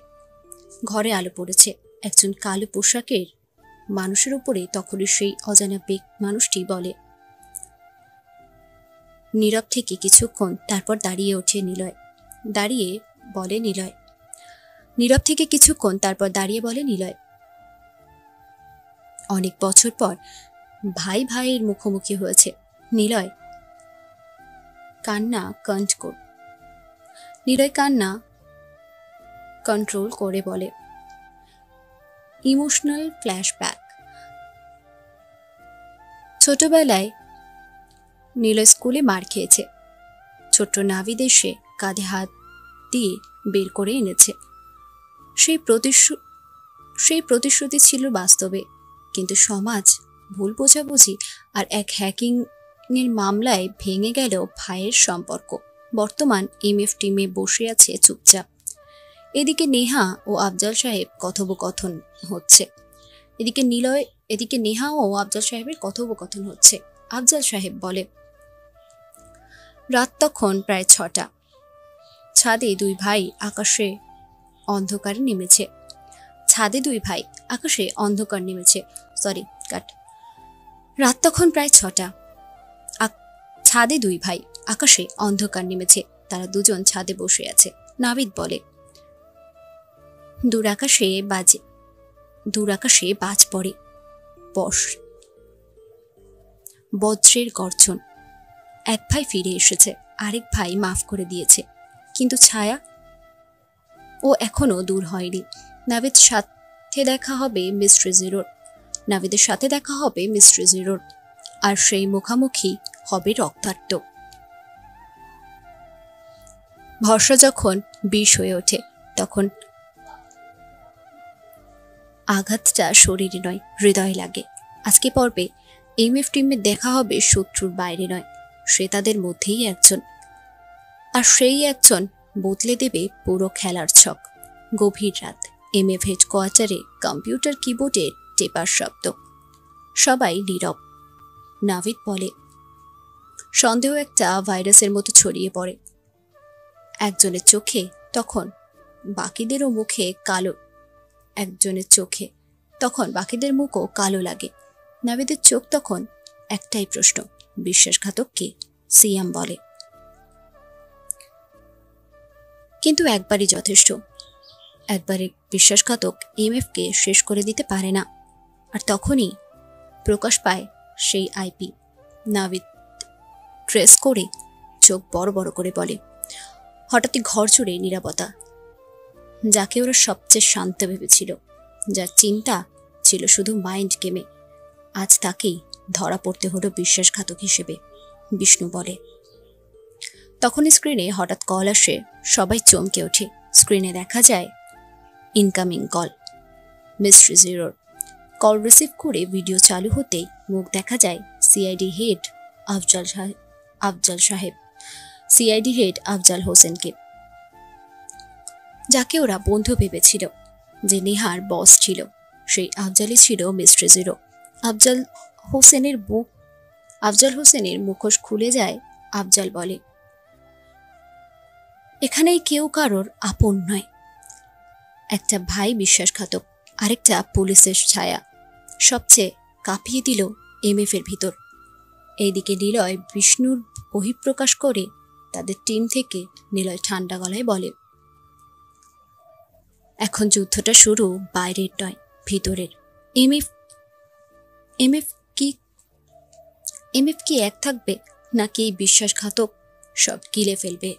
ঘরে আলো পড়েছে। একজন কালো পোশাকের মানুষের উপরে তখনই সেই অজানা মানুষটি বলে। নীরব থেকে কিছুক্ষণ, তারপর দাঁড়িয়ে ওঠে নিলয়। দাঁড়িয়ে বলে নিলয়, নীরব থেকে কিছুক্ষণ, তারপর দাঁড়িয়ে বলে নিলয়, অনেক বছর পর ভাই ভাইয়ের মুখোমুখি হয়েছে। নিলয় কান্না কন্ট্রোল করে বলে, ইমোশনাল ফ্ল্যাশব্যাক। ছোটবেলায় নিলয় স্কুলে মার খেয়েছে। ছোট্ট নাভিদ এসে কাঁধে হাত দিয়ে বের করে এনেছে। সেই প্রতিশ্রুতি ছিল বাস্তবে, কিন্তু সমাজ, ভুল বোঝাবুঝি আর এক হ্যাকিং এর মামলায় ভেঙে গেল ভাইয়ের সম্পর্ক। বর্তমান এমএফ টিমে বসে আছে চুপচাপ। এদিকে নেহা ও আফজাল সাহেব কথোপকথন হচ্ছে। আফজাল সাহেব বলে, রাত তখন প্রায় 6টা। ছাদে দুই ভাই আকাশে অন্ধকার নেমেছে। রাত তখন প্রায় 6টা। ছাদে দুই ভাই, আকাশে অন্ধকার নেমেছে। তারা দুজন ছাদে বসে আছে। নাভিদ বলে, দূর আকাশে বাজ পড়ে, বজ্রের গর্জন। এক ভাই ফিরে এসেছে, আরেক ভাই মাফ করে দিয়েছে, কিন্তু ছায়া, ও এখনো দূর হয়নি। নাভিদের সাথে দেখা হবে মিস্ট্রি জিরোর, আর সেই মুখামুখি হবে রক্তাক্ত। ভরসা যখন বিষ হয়ে ওঠে, তখন আঘাতটা শরীরে নয়, হৃদয়ে লাগে। আজকে পর্বে এমএফ টিমে দেখা হবে শত্রুর বাইরে নয়, সে তাদের মধ্যেই একজন, আর সেই একজন বদলে দেবে পুরো খেলার ছক। গভীর রাত, এমএফ হেডকোয়ার্টারে কম্পিউটার কিবোর্ডে টেপার শব্দ। সবাই নীরব। নাভিদ বলে, সন্দেহ একটা ভাইরাসের মতো ছড়িয়ে পড়ে একজনের চোখে, তখন বাকিদের মুখও কালো লাগে। নাভিদের চোখ তখন একটাই প্রশ্ন, বিশ্বাসঘাতক কে? সিয়াম বলে, কিন্তু একবারই যথেষ্ট। একবারে বিশ্বাসঘাতক এমএফ কে শেষ করে দিতে পারে না। আর তখনই প্রকাশ পায় সেই আইপি। নাভিদ ট্রেস করে চোখ বড় বড় করে বলে, হঠাৎই ঘর জুড়ে নীরবতা। যাকে ওরা সবচেয়ে শান্ত ভেবেছিল, যার চিন্তা ছিল শুধু মাইন্ড গেমে, আজ তাকেই ধরা পড়তে হলো বিশ্বাসঘাতক হিসেবে। বিষ্ণু বলে। তখন স্ক্রিনে হঠাৎ কল আসে। সবাই চমকে ওঠে। স্ক্রিনে দেখা যায় ইনকামিং কল, মিস্ট্রি জিরোর। কল রিসিভ করে ভিডিও চালু হতেই মুখ দেখা যায় সিআইডি হেড আফজাল হোসেনকে, যাকে ওরা বন্ধু ভেবেছিল, যে নেহার বস ছিল। সেই আফজালই ছিল মিস্ট্রি জিরো। আফজাল হোসেনের মুখোশ খুলে যায়। আফজাল বলে, এখানেই কেউ কারোর আপন নয়। একটা ভাই বিশ্বাসঘাতক, আরেকটা পুলিশের ছায়া। সবচেয়ে কাঁপিয়ে দিল এমএফ এর ভিতর। এইদিকে নিলয় বিষ্ণুর বহিঃপ্রকাশ করে তাদের টিম থেকে। নিলয় ঠান্ডা গলায় বলে, এখন যুদ্ধটা শুরু বাইরের নয়, ভিতরের। এমএফ কি এক থাকবে, নাকি বিশ্বাসঘাতক সব গিলে ফেলবে?